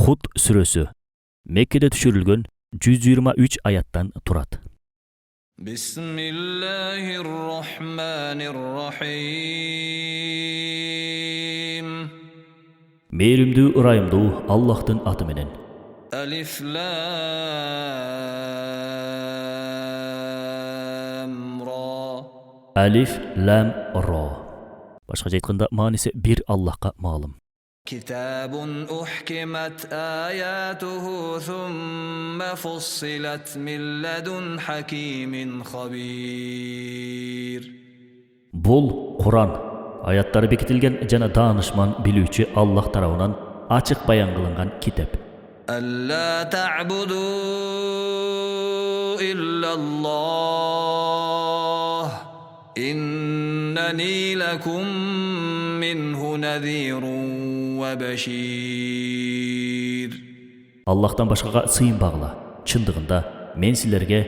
Hud сүрөсү Меккеде түшүрүлгөн 123 аяттан турат. Bismillahirrahmanirrahim. Мээримдүү ырайымдуу Аллахтын аты менен. Alif Lam Ra. Алиф, лам, ро. Башкача айтканда мааниси бир Аллахка маалым. كتاب أحكمت آياته ثم فصلت من لدن حكيم خبير. Бул Куран. Аяттары бекитилген жана даанышман билүүчү Аллах тарабынан ачык баян кылынган китеп. ألا تعبدوا إلا الله إنني لكم منه نذير وبشير. Аллахтан башкага сыйынбагыла. Чындыгында мен силерге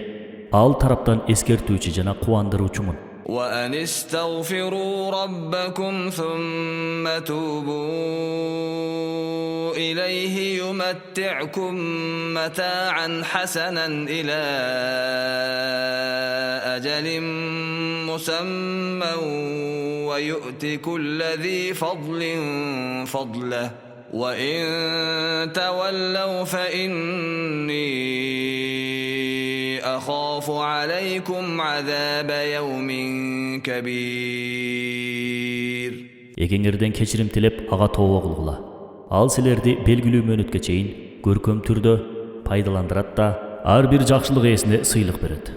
ал тараптан эскертүүчү жана кубандыруучумун. وأن استغفروا ربكم ثم توبوا إليه يمتعكم متاعا حسنا إلى أجل مسمى ويؤت كل ذي فضل فضله وإن تولوا فإني أخاف عليكم عذاب يوم كبير. Эгеңерден кечирим тилеп ага тообо кылгыла. Ал силерди белгилүү мөөнөткө чейин көркөм түрдө пайдаландырат да ар бир жакшылык ээсине сыйлык берет.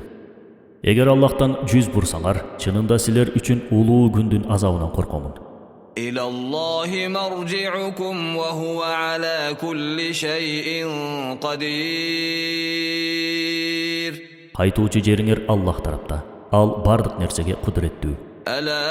Эгер Аллахтан жүз бурсаңар, чынында силер үчүн улуу күндүн азабынан коркомун. إلى الله مرجعكم وهو على كل شيء قدير. Кайтуучу жериңер Аллах тарапта. Ал бардык нерсеге кудуреттүү. ألا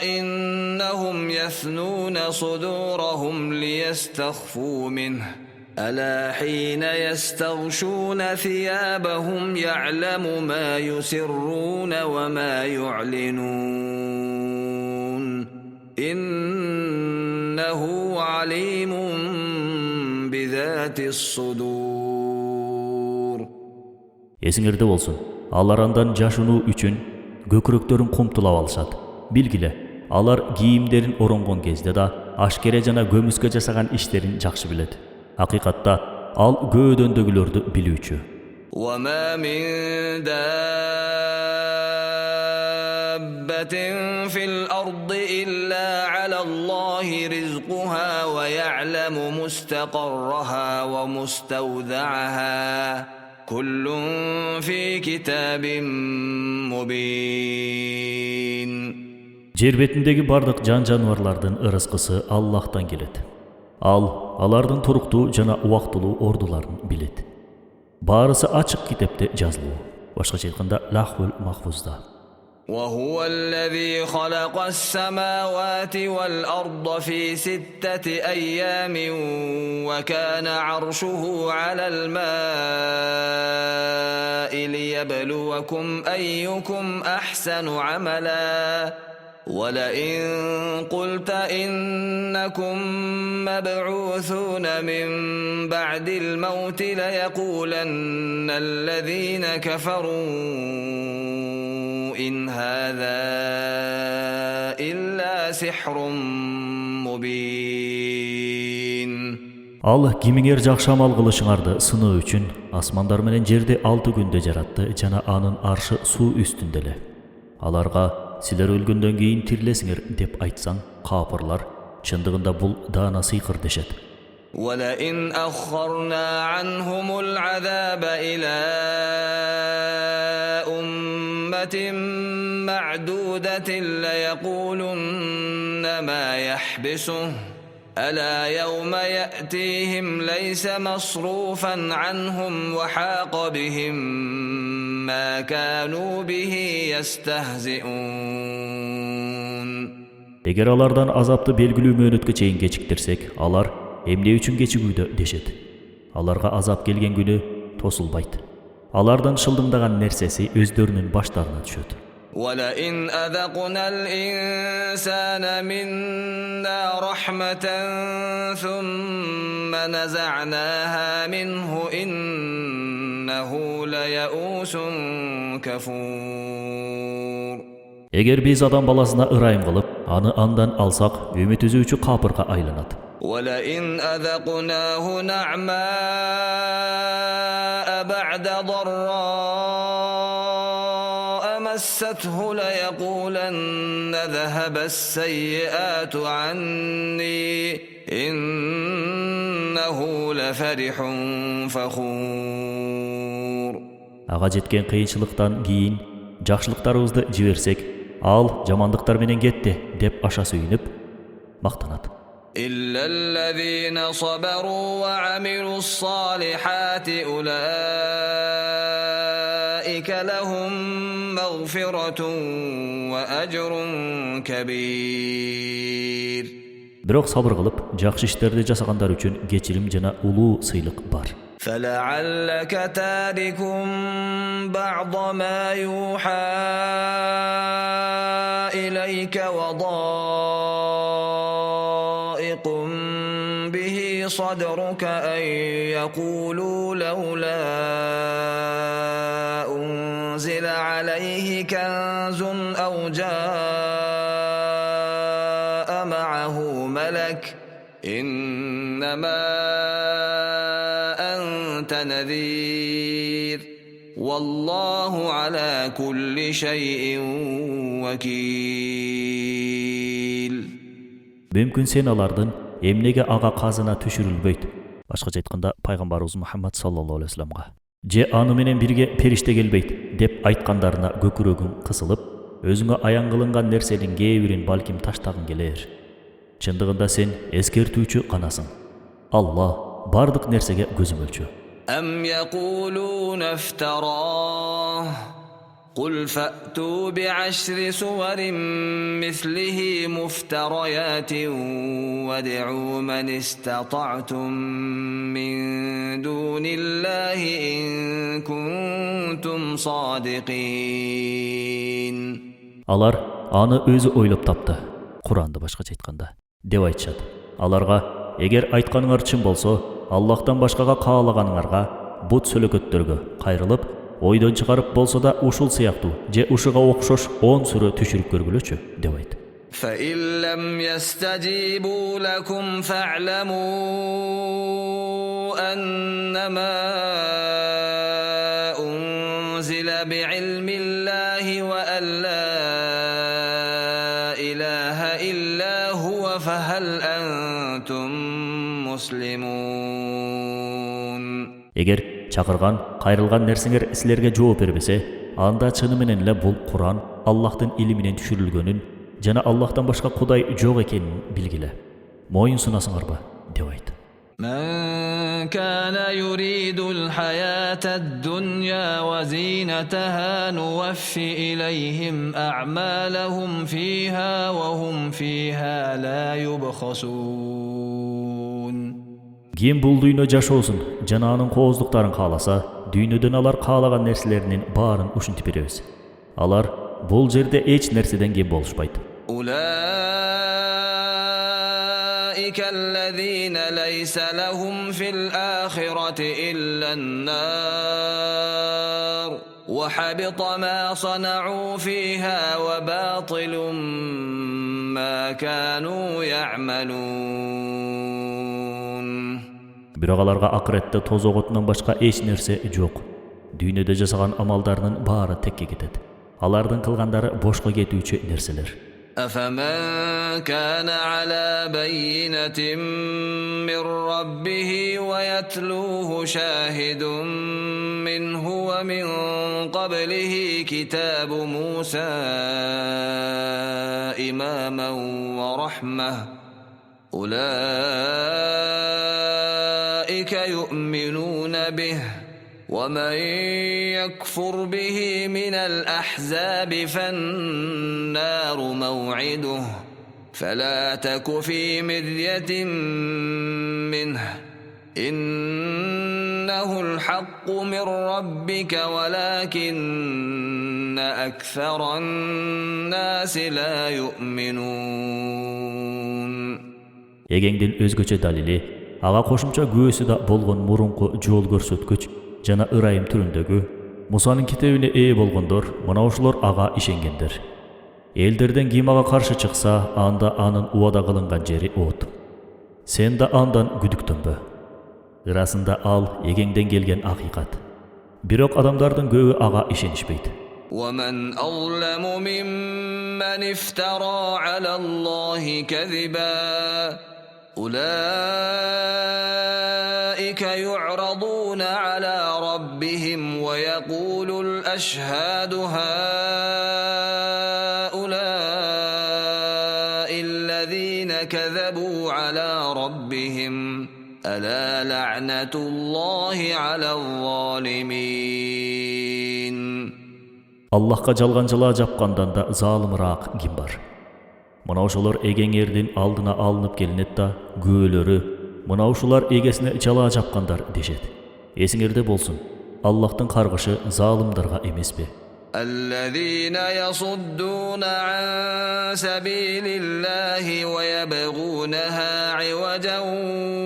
إنهم يثنون صدورهم ليستخفوا منه ألا حين يستغشون ثيابهم يعلم ما يسرون وما يعلنون إنه عليم بذات الصدور. Эсиңерде болсун. Алар андан жашынуу үчүн көкүрөктөрүн кумтулап алышат. Билгиле, алар кийимдерин оронгон кезде да ашкере жана көмүскө жасаган иштерин жакшы билет. Акыйкатта ал көөдөндөгүлөрдү билүүчү. وما من دابة في الأرض إلا على الله رزقها ويعلم مستقرها ومستودعها كل في كتاب مبين. Жер бетиндеги бардык жан-жаныбарлардын ырыскысы Аллахтан келет. Ал алардын туруктуу жана убактылуу ордуларын билет. Баарысы ачык китепте жазылуу. Башкача айтканда Лахвул Махфузда. وهو الذي خلق السماوات والأرض في 6 أيام وكان عرشه على الماء ليبلوكم أيكم أحسن عملا ولئن قلت إنكم مبعوثون من بعد الموت ليقولن الذين كفروا إن هذا إلا سحر مبين. Ал кимиңер жакшы амал кылышыңарды сыноо үчүн асмандар менен жерди 6 күндө жаратты жана анын аршы суу үстүндө эле. Аларга силер өлгөндөн кийин тирилесиңер деп айтсаң, капырлар чындыгында бул даана сыйкыр дешет. ولئن أخرنا عنهم العذاب إلى أمة معدودة ليقولن ما يحبسه ألا يوم يأتيهم ليس مصروفا عنهم وحاق بهم ما كانوا به يستهزئون. Эгер алардан азапты белгилүү мөөнөткө чейин кечиктирсек, алар эмне үчүн кечигүүдө дешет. Аларга азап келген күнү тосулбайт. Алардан шылдыңдаган нерсеси өздөрүнүн баштарына түшөт. ولئن أذقنا الإنسان منا رحمة ثم نزعناها منه إنه ليئوس كفور. Eger biz adam balasına ırayım kılıp, anı andan alsak, ümit üzücü kapırga aylanat. ولئن أذقناه نعماء بعد ضراء مسته ليقولن ذهب السيئات عني إنه لفرح فخور. Ağa jetken kıyınçılıktan giyin, жақшылықтарыбызды жіберсек, ал жамандықтар менен кетті деп аша сүйініп, мақтанат. إلا الذين صبروا وعملوا الصالحات أولئك لهم مغفرة وأجر كبير. Бирок сабыр кылып, жакшы иштерди жасагандар үчүн кечирим жана улуу сыйлык бар. فلعلك تارك بعض ما يوحى إليك وضائق به صدرك أن يقولوا لولا أنزل عليه كنز أو جاء معه ملك إنما أنت نذير والله على كل شيء وكيل. Мүмкүн сен алардын эмнеге ага казына түшүрүлбөйт. Башкача айтканда пайгамбарыбыз Мухаммад саллаллаху алейхи вассаламга же аны менен бирге периште келбейт деп айткандарына көкүрөгүң кысылып, өзүңө аян кылынган нерсенин кээ бирин балким таштагың келер. Чындыгында сен эскертүүчү канасың. Алла бардык нерсеге көзөмөлчү. أم يقولون افتراه قل فأتوا بعشر سور مثله مفتريات وادعوا من استطعتم من دون الله إن كنتم صادقين. Алар аны өзү ойлоп тапты. Куранды башкача айтканда деп айтышат. Аларга эгер айтканыңар чын болсо, Аллахтан башкага каалаганыңарга, бут сөлөкөттөргө кайрылып, ойдон чыгарып болсо да ушул сыяктуу же ушуга окшош 10 сүрө түшүрүп көргүлөчү деп айтты. فإن لم يستجيبوا لكم فاعلموا أنما أنزل بعلم الله وأن لا إله إلا هو فهل أنتم مسلمون. Эгер чакырган, кайрылган нерсеңер силерге жооп бербесе, анда чыны менен эле бул Куран Аллахтын илиминен түшүрүлгөнүн жана Аллахтан башка Кудай жок экенин билгиле. Моюн сунасыңарбы деп айтты. من كان يريد الحياة الدنيا وزينتها نوفي إليهم أعمالهم فيها وهم فيها لا يبخسون. Ким бул дүйнө жашоосун жана анын кооздуктарын кааласа, дүйнөдөн алар каалаган нерселеринин баарын ушинтип беребиз. Алар бул жерде эч нерседен кем болушпайт. أولئك الذين ليس لهم في الآخرة إلا النار وحبط ما صنعوا فيها وباطل ما كانوا يعملون. Бирок аларга акыретте тозок отунан башка эч нерсе жок. Дүйнөдө жасаган амалдарынын баары текке кетет. Алардын кылгандары бошко кетүүчү нерселер. أفمن كان على بينة من ربه ويتلوه شاهد منه ومن قبله كتاب موسى إماما ورحمة أولئك يؤمنون به ومن يكفر به من الأحزاب فالنار موعده فلا تك في مرية منه إنه أنه الحق من ربك ولكن أكثر الناس لا يؤمنون. Эгеңдин өзгөчө далили ага кошумча күбөсү да болгон мурунку жол көрсөткүч жана ырайым түрүндөгү Мусанын китебине ээ болгондор мына ушулар ага ишенгендер. Элдерден ким ага каршы чыкса, анда анын убада кылынган жери от. Сен да андан күдүктөнбө. Ырасында ал эгеңден келген акыйкат. Бирок адамдардын көбү ага ишенишпейт. ومن أظلم ممن افترى على الله كذبا أولئك يعرضون على ربهم ويقول الأشهاد هؤلاء الذين كذبوا على ربهم ألا لعنة الله على الظالمين. Аллахка жалганчылаа жапкандан да залымыраак ким бар? Мына ошолор эгеңердин алдына алынып келинет да, күбөлөрү мына ушулар эгесине жалаа жапкандар дешет. Эсиңерде болсун, Аллахтын каргышы залымдарга эмеспи? الذين يصدون عن سبيل الله ويبغونها عوجا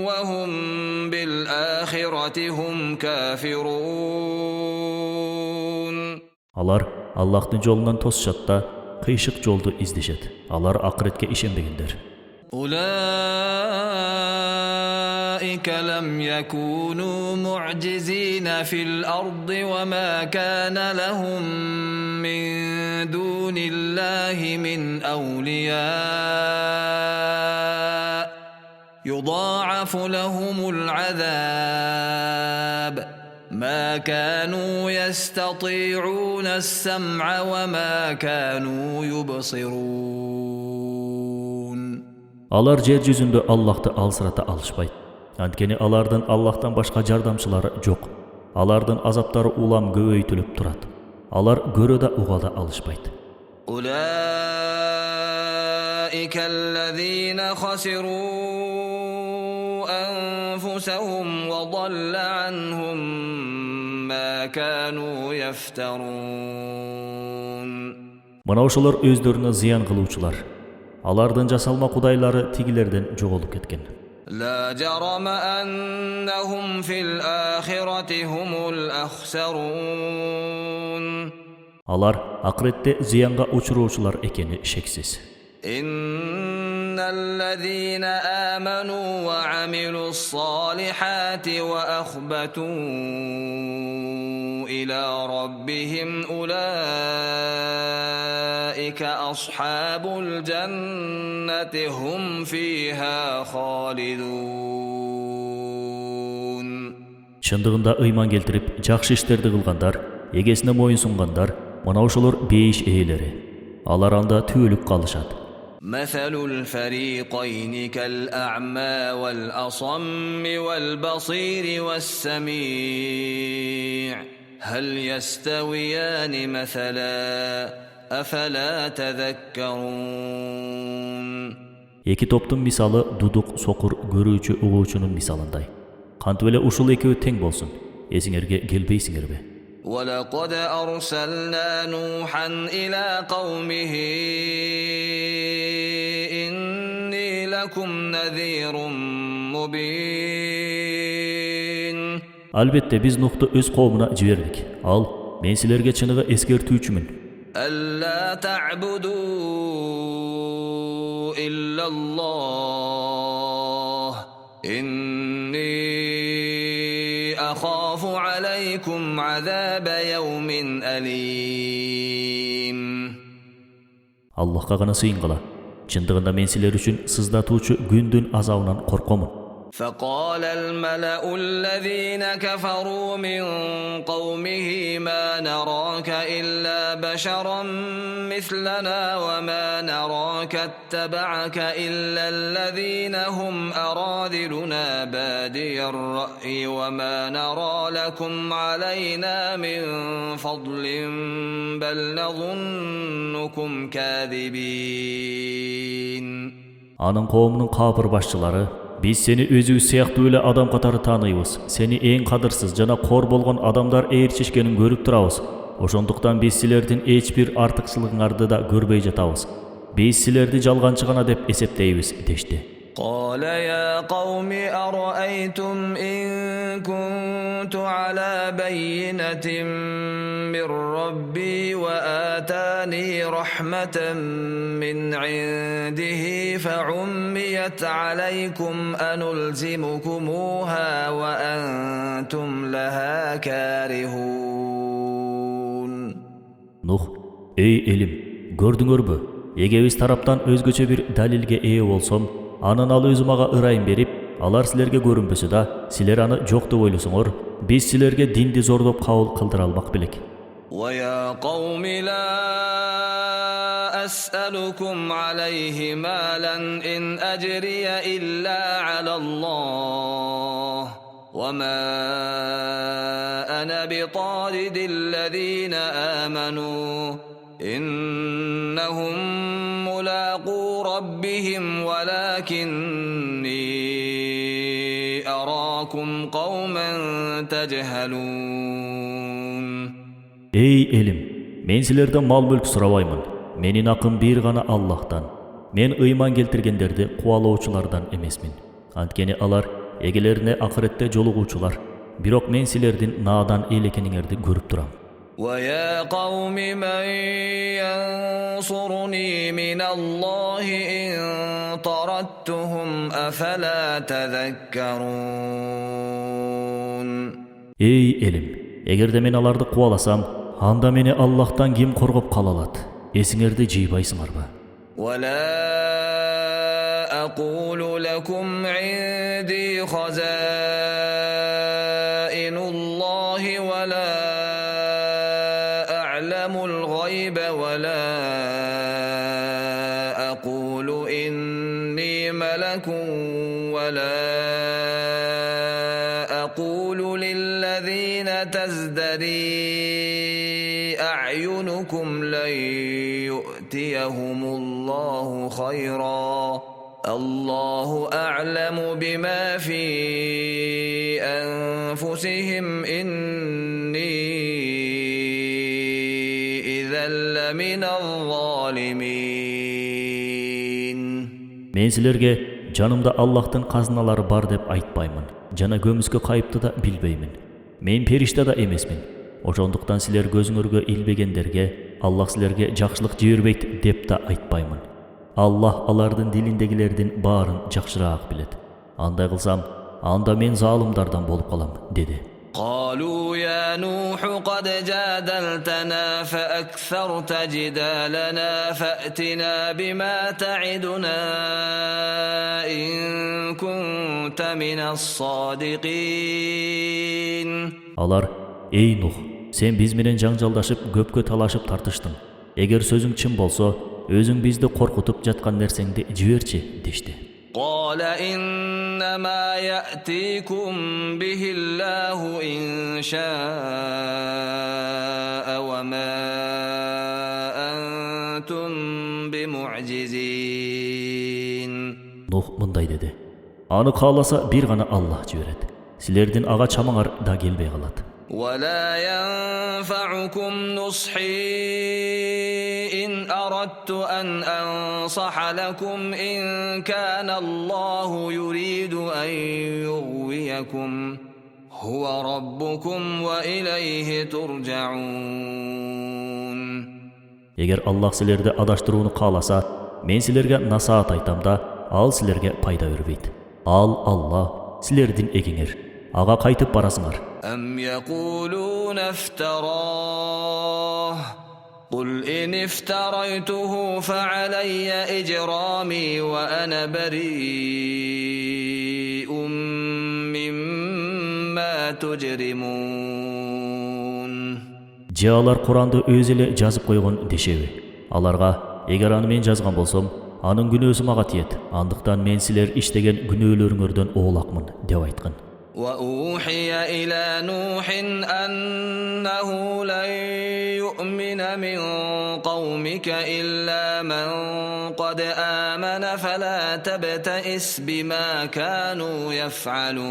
وهم بالآخرة هم كافرون. Алар Аллахтын жолунан тосушат да, кыйшык жолду издешет. Алар акыретке ишенбегендер. أولئك لم يكونوا معجزين في الأرض وما كان لهم من دون الله من أولياء يضاعف لهم العذاب ما كانوا يستطيعون السمع وما كانوا يبصرون. Алар жер жүзүндө Аллахты алсырата алышпайт. Анткени алардын Аллахтан башка жардамчылары жок. Алардын азаптары улам көбөйтүлүп турат. Алар көрө да уга да алышпайт. أولئك الذين خسروا أنفسهم وضل عنهم ما كانوا يفترون. Мына ошолор өздөрүнө зыян кылуучулар. Алардын жасалма кудайлары тигилерден жоголуп кеткен. لا جرم أنهم في الآخرة هم الأخسرون. Алар акыретте зыянга учуруучулар экени шексиз. إن الذين آمنوا وعملوا الصالحات وأخبتوا إلى ربهم أولئك أصحاب الجنة هم فيها خالدون. Чындыгында ыйман келтирип, жакшы иштерди кылгандар, эгесине моюн сунгандар, мына ошолор бейиш ээлери. Алар анда түбөлүк калышат. مثل الفريقين كالأعمى والأصم والبصير والسميع هل يستويان مثلا أفلا تذكرون. Эки топтун мисалы дудук, сокур, көрүүчү, угуучунун мисалындай. Кантип эле ушул экөө тең болсун? Эсиңерге келбейсиңерби? ولقد أرسلنا نوحا إلى قومه إني لكم نذير مبين. Албетте биз Нухту өз коомуна жибердик. Ал мен силерге чыныгы эскертүүчүмүн. ألا تعبدوا إلا الله إني أخاف عليكم عذاب يوم أليم. Аллахка гана сыйынгыла. Чындыгында мен силер үчүн сыздатуучу күндүн азабынан коркомун. فقال الملأ الذين كفروا من قومه ما نراك إلا بشرا مثلنا وما نراك اتبعك إلا الذين هم أراذلنا بادي الرأي وما نرى لكم علينا من فضل بل نظنكم كاذبين. Анын коомунун капыр башчылары Biz seni özüбүз сыяктуу эле адам катары тааныйбыз. Seni эң кадырсыз жана кор болгон адамдар ээрчишкенин көрүп турабыз. Ошондуктан биз силердин эч бир артыкчылыгыңарды да көрбөй жатабыз. Биз силерди жалганчы гана деп эсептейбиз дешти. قال يا قوم أرأيتم إن كنت على بينة من ربي وآتاني رحمة من عنده فعميت عليكم أنلزمكموها وأنتم لها كارهون. Nuh, ey elim, gördüңөрбү? Эге биз тараптан өзгөчө бир далилге ээ болсом, анан ал өзү мага ырайым берип, алар силерге көрүнбөсө да, силер аны жок деп ойлосоңор, биз силерге динди зордоп кабыл кылдыра алмак белек. ويا قوم لا أسألكم عليه مالا إن أجري إلا على الله وما أنا بطارد الذين آمنوا إنهم ملاقو ربهم ولكني أراكم قوما تجهلون. Ey elim, men силерден мал-мүлк сурабаймын. Менин акым бир гана Аллахтан. Мен ыйман келтиргендерди кубалоочулардан эмесмин. Анткени алар эгелерине акыретте жолугуучулар. Бирок мен силердин наадан эл экениңерди көрүп турам. ويا قوم من ينصرني من الله إن طردتهم أفلا تذكرون. Ey elim, эгерде мен аларды кубаласам, анда мени Аллахтан ким коргоп кала алат? Эсиңерди жыйбайсыңарбы? ولا أقول لكم عندي خزائن الله ولا أعلم الغيب ولا أقول إني ملك ولا أقول للذين تزدري أعينكم لن يؤتيهم الله خيرا الله أعلم بما في أنفسهم إني إذا لمن الظالمين. Мен силерге жанымда Аллахтын казыналары бар деп айтпаймын. Жана көмүскө кайыпты да билбеймин. Мен периште да эмесмин. Ошондуктан силер көзүңөргө илбегендерге Аллах силерге жакшылык жибербейт деп да айтпаймын. Аллах алардын дилиндегилердин баарын жакшыраак билет. Андай кылсам, анда мен залымдардан болуп калам, деди. قالوا يا نوح قد جادلتنا فأكثرت جدالنا فأتنا بما تعدنا إن كنت من الصادقين. Алар, ey Nuh, sen biz менен жаңжалдашып, көпкө талашып тартыштың. Эгер сөзүң чын болсо, өзүң бизди коркутуп жаткан нерсеңди жиберчи, дешти. قال إنما يأتيكم به الله إن شاء وما أنتم بمعجزين. Nuh мындай деди. Аны кааласа бир гана Аллах жиберет. Силердин ага чамаңар да келбей калат. ولا ينفعكم نصحي إن أردت أن أنصح لكم إن كان الله يريد أن يغويكم هو ربكم وإليه ترجعون. Эгер Аллах силерди адаштырууну кааласа, мен силерге насаат айтам да, ал силерге пайда бербейт. Ал Аллах силердин эгеңер. Ага кайтып барасыңар. أم يقولون افتراه قل إن افتريته فعلي إجرامي وأنا بريء مما تجرمون. Же алар Куранды өз эле жазып койгон дешеби? Аларга, эгер аны мен жазган болсом, анын күнөөсү мага тиет. Андыктан мен силер иштеген күнөөлөрүңөрдөн оолакмын деп айткан. وأوحي إلى نوح أنه لن يؤمن من قومك إلا من قد آمن فلا تبتئس بما كانوا يفعلون.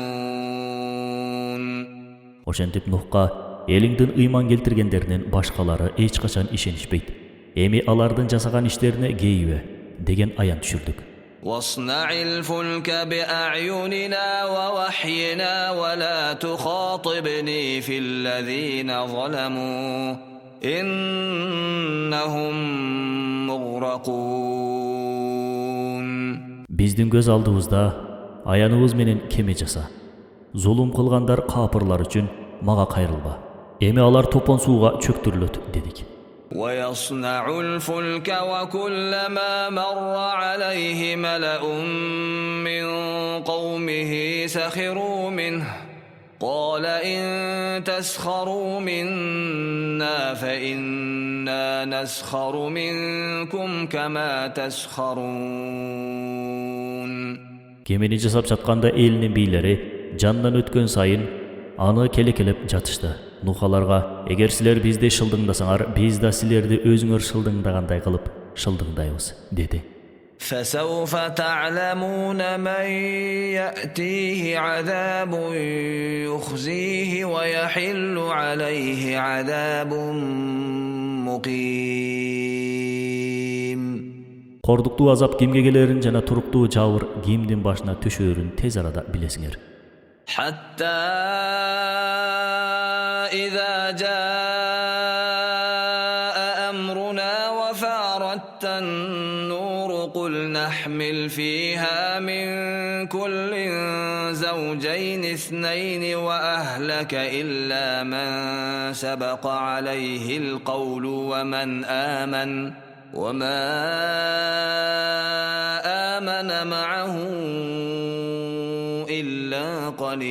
Ошентип Нухка элиңдин ыйман келтиргендеринин башкалары эч качан ишенишпейт. Эми алардын жасаган иштерине кейбе деген аян түшүрдүк. واصنع الفلك بأعيننا ووحينا ولا تخاطبني في الذين ظلموا إنهم مغرقون. Биздин көз алдыбызда аяныбыз менен кеме жаса. Зулум кылгандар капырлар үчүн мага кайрылба. Эми алар топон сууга чөктүрүлөт дедик. ويصنع الفلك وكلما مر عليه ملأ من قومه سخروا منه قال إن تسخروا منا فإنا نسخر منكم كما تسخرون. Кемени жасап жатканда элинин бийлери жандан өткөн сайын аны келекелеп жатышты. Нухаларга, эгер силер бизди шылдыңдасаңар, биз да силерди өзүңөр шылдыңдагандай кылып шылдыңдайбыз, деди. فسوف تعلمون من يأتيه عذاب يخزيه ويحل عليه عذاب مقيم. Кордуктуу азап кимге келерин жана туруктуу жабыр кимдин башына түшөрүн тез арада билесиңер. حتى إذا جاء أمرنا وفارت النور قل نحمل فيها من كل زوجين اثنين وأهلك إلا من سبق عليه القول ومن آمن وما آمن معه إلا قليل.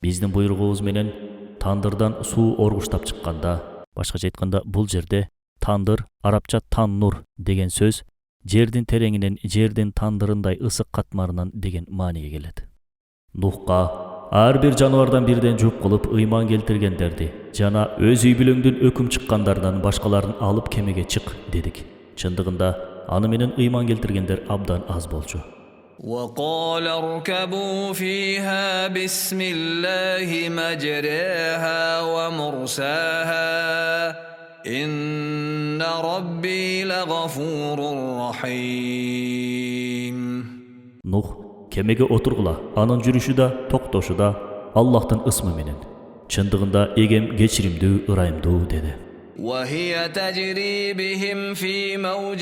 Биздин буйругубуз менен тандырдан суу оргуштап чыкканда, башкача айтканда бул жерде тандыр, арабча таннур деген сөз жердин тереңинен, жердин тандырындай ысык катмарынан деген мааниге келет. Нухка ар бир жаныбардан бирден жуп кылып ыйман келтиргендерди жана өз үй бүлөңдүн өкүм чыккандардан башкаларын алып кемеге чык дедик. Чындыгында аны менен ыйман келтиргендер абдан аз болчу. وقال اركبوا فيها بسم الله مجريها ومرساها إن ربي لغفور رحيم. Нух кемеге отургула, анын жүрүшү да, токтошу да Аллахтын ысмы менен. Чындыгында эгем кечиримдүү, ырайымдуу деди. وهي تجري بهم في موج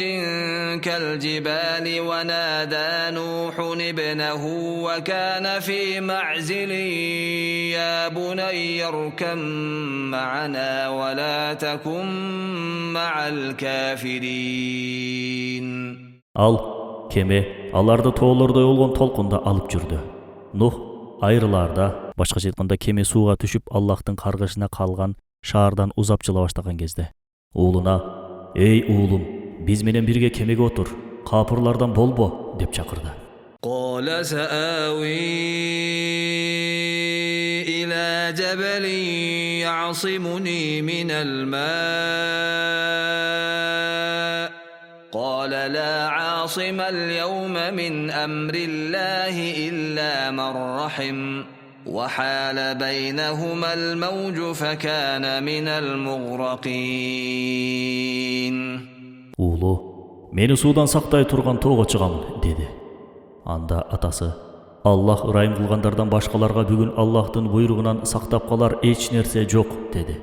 كالجبال ونادى نوح ابنه وكان في معزل يا بني اركب معنا ولا تكن مع الكافرين. Ал кеме аларды тоолордой болгон толкунда алып жүрдү. Нух айрыларда, башкача айтканда кеме сууга түшүп Аллахтын каргышына калган шаардан узап жыла баштаган кезде уулуна «Эй уулум, биз менен бирге кемеге отур, капырлардан болбо» деп чакырды. قال سآوي إلى جبل يعصمني من الماء قال لا عاصم اليوم من أمر الله إلا من رحم وحال بينهما الموج فكان من المغرقين. Уулу, мени суудан сактай турган тоого чыгамын деди. Анда атасы: Аллах ырайым кылгандардан башкаларга бүгүн Аллахтын буйругунан сактап калар эч нерсе жок деди.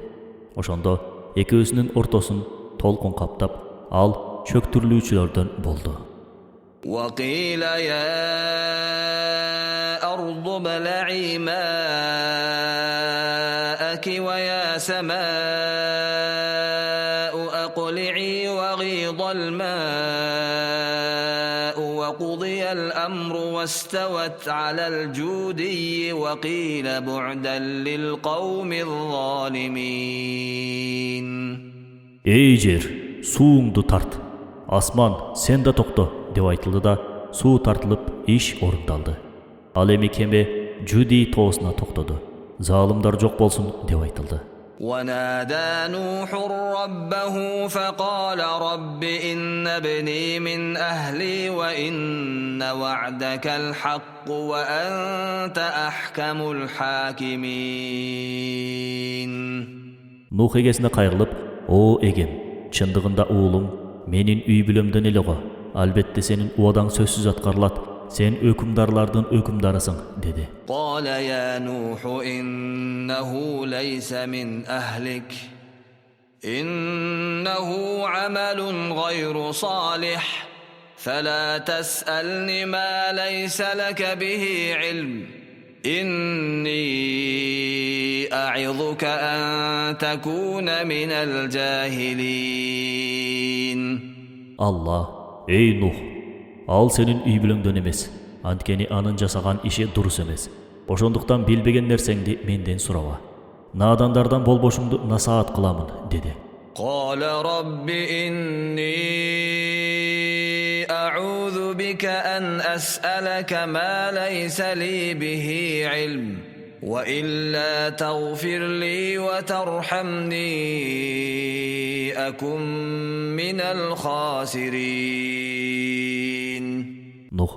Ошондо экөөсүнүн ортосун толкун каптап, ал чөктүрүлүүчүлөрдөн болду. وقيل يا أرض ابلعي ماءك ويا سماء أقلعي وغيض الماء وقضي الأمر واستوت على الجودي وقيل بعدا للقوم الظالمين. Эй жер, сууңду тарт. Асман, сен да токто деп айтылды да, суу тартылып, иш орундалды. Ал эми кеме Жуди тоосуна токтоду. Залымдар жок болсун деп айтылды. ونادى نوح ربه فقال رب إن ابني من أهلي وإن وعدك الحق وأنت أحكم الحاكمين. Нух эгесине кайрылып, "О эгем, чындыгында уулуң менин үй бүлөмдөн эле го. Албетте сенин убадаң сөзсүз аткарылат. Sen ökümdarlardan ökümdarısın dedi. قال يا نوح إنه ليس من أهلك إنه عمل غير صالح فلا تسألني ما ليس لك به علم إني أعظك أن تكون من الجاهلين. Allah, ey Nuh, al senin үй бүлөңдөн эмес. Анткени анын жасаган иши дурус эмес. Ошондуктан билбеген нерсеңди менден сураба. Надандардан болбошуңду насаат кыламын dedi. قال رب إني أعوذ بك أن أسألك ما ليس لي به علم وإلا تغفر لي وترحمني أكن من الخاسرين. Nuh,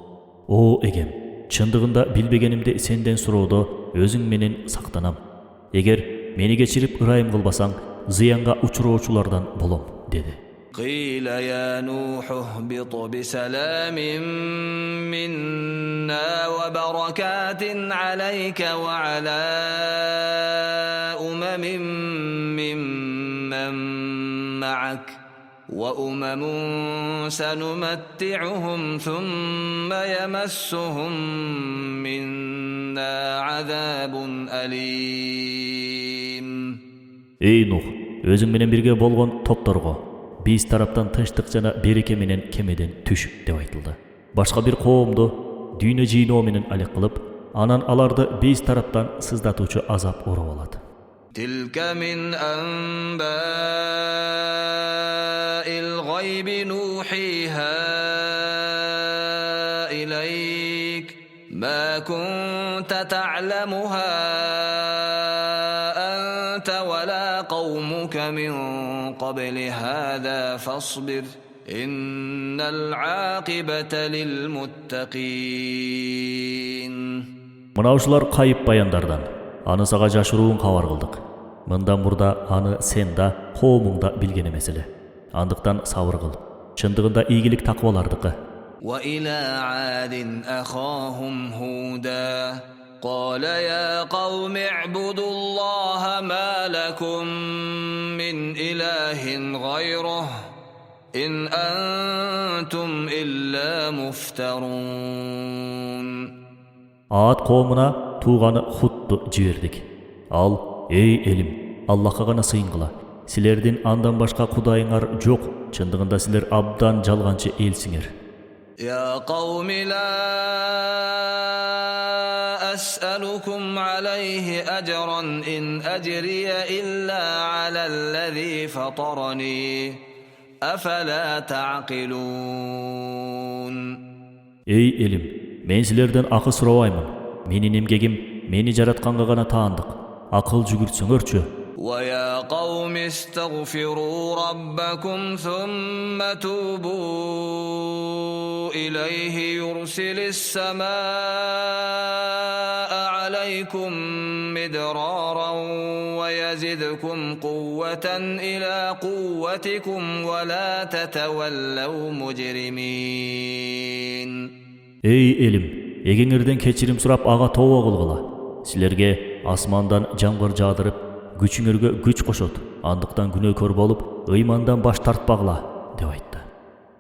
o egem, чындыгында билбегенимди сенден суроодо өзүң менен сактанам. Эгер мени кечирип ырайым кылбасаң, зыянга учуроочулардан болом, dedi. قيل يا نوح اهبط بسلام منا وبركات عليك وعلى ممن معك وأمم سنمتعهم ثم يمسهم منا عذاب أليم. Ey Nuh, өзүң менен бирге болгон топторго биз тараптан тынчтык жана береке менен кемеден түш деп айтылды. Башка бир коомду дүйнө жыйноо менен алек кылып, анан аларды биз тараптан сыздатуучу азап уруп алат. تلك من أنباء الغيب نوحيها إليك ما كنت تعلمها أنت ولا قومك من قبل هذا فاصبر إن العاقبة للمتقين. Мына ушулар кайып баяндардан. Аны сага жашырууун кабар кылдык. Мындан мурда аны сен да, коомуң да билген эмес эле. Андыктан сабыр кыл. Чындыгында ийгилик таквалардыкы. وإلى عاد أخاهم هودا قال يا قوم اعبدوا الله ما لكم من إله غيره إن أنتم إلا مفترون. Аат коомуна тууганы Худду жибердик. Ал, эй элим, Аллахка гана сыйынгыла. Силердин андан башка кудайыңар жок. Чындыгында силер абдан жалганчы элсиңер. يا قوم لا أسألكم عليه أجرا إن أجري إلا على الذي فطرني أفلا تعقلون. Ey elim, men силерден акы сурабаймын. Менин эмгегим мени жаратканга гана таандык. Акыл жүгүртсөңөрчү. ويا قوم استغفروا ربكم ثم توبوا إليه يرسل السماء عليكم مدرارا ويزدكم قوة إلى قوتكم ولا تتولوا مجرمين. Ey elim, эгеңерден кечирим сурап ага тообо кылгыла. Силерге асмандан жамгыр жаадырып, күчүңөргө күч кошот. Андыктан күнөөкөр болуп, ыймандан баш тартпагыла, деп айтты.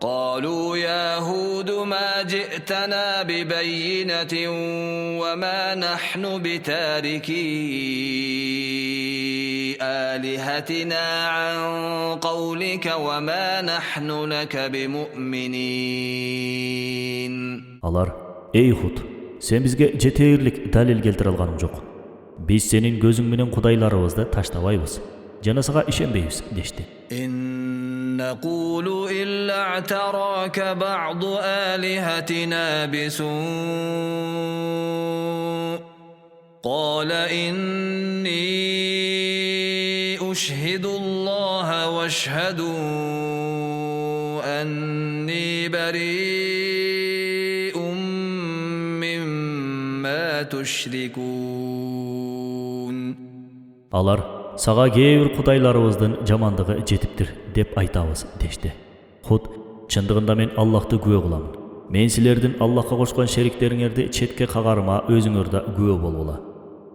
قالوا يا هود ما جئتنا ببينة وما نحن بتاركي آلهتنا عن قولك وما نحن لك بمؤمنين. Алар, ey Худ, сен бизге жетерлик далил келтире алганың жок. Биз сенин көзүң менен кудайларыбызды таштабайбыз. Жана сага ишенбейбиз, дешти. إن نقول إلا اعتراك بعض آلهتنا بسوء قال إني أشهد الله واشهدوا أني بريء مما تشركون. Алар сага кейбір құдайларыбыздың жамандығы жетіптір деп айтабыз дешті. Худ, чындығында мен Аллахты күбө кыламын. Мен силердин Аллахка кошкон шериктериңерди четке кагарыма өзүңөрдө күбө болгула.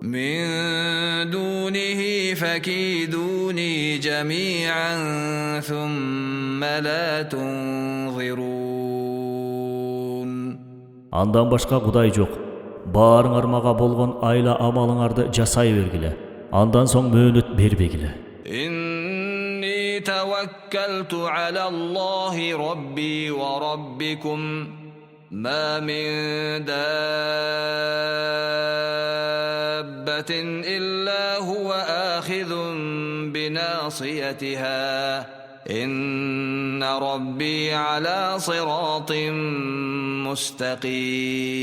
من دونه فكيدوني جميعا ثم لا تنظرون. Андан башка кудай жок. Баарыңар мага болгон айла амалыңарды жасай бергиле. Андан соң мөөнөт бербегиле. إني توكلت على الله ربي وربكم ما من دابة إلا هو آخذ بناصيتها إن ربي على صراط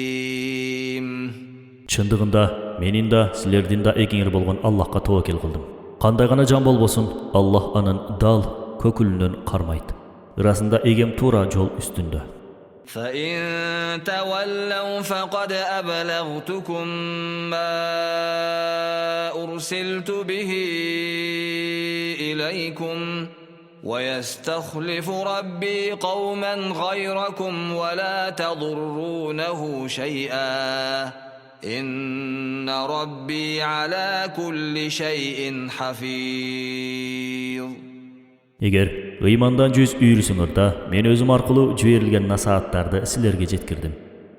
مستقيم. Чындыгында менин да силердин да экеңер болгон Аллахка тобокел кылдым. Кандай гана жан болбосун, Аллах анын дал көкүлүнөн кармайт. Ырасында эгем туура жол үстүндө. فإن تولوا فقد أبلغتكم ما أرسلت به إليكم ويستخلف ربي قوما غيركم ولا تضرونه شيئا إن ربي على كل شيء حفيظ. Эгер ыймандан жүз үйрүсүңөр да, мен өзүм аркылуу жиберилген насааттарды силерге жеткирдим.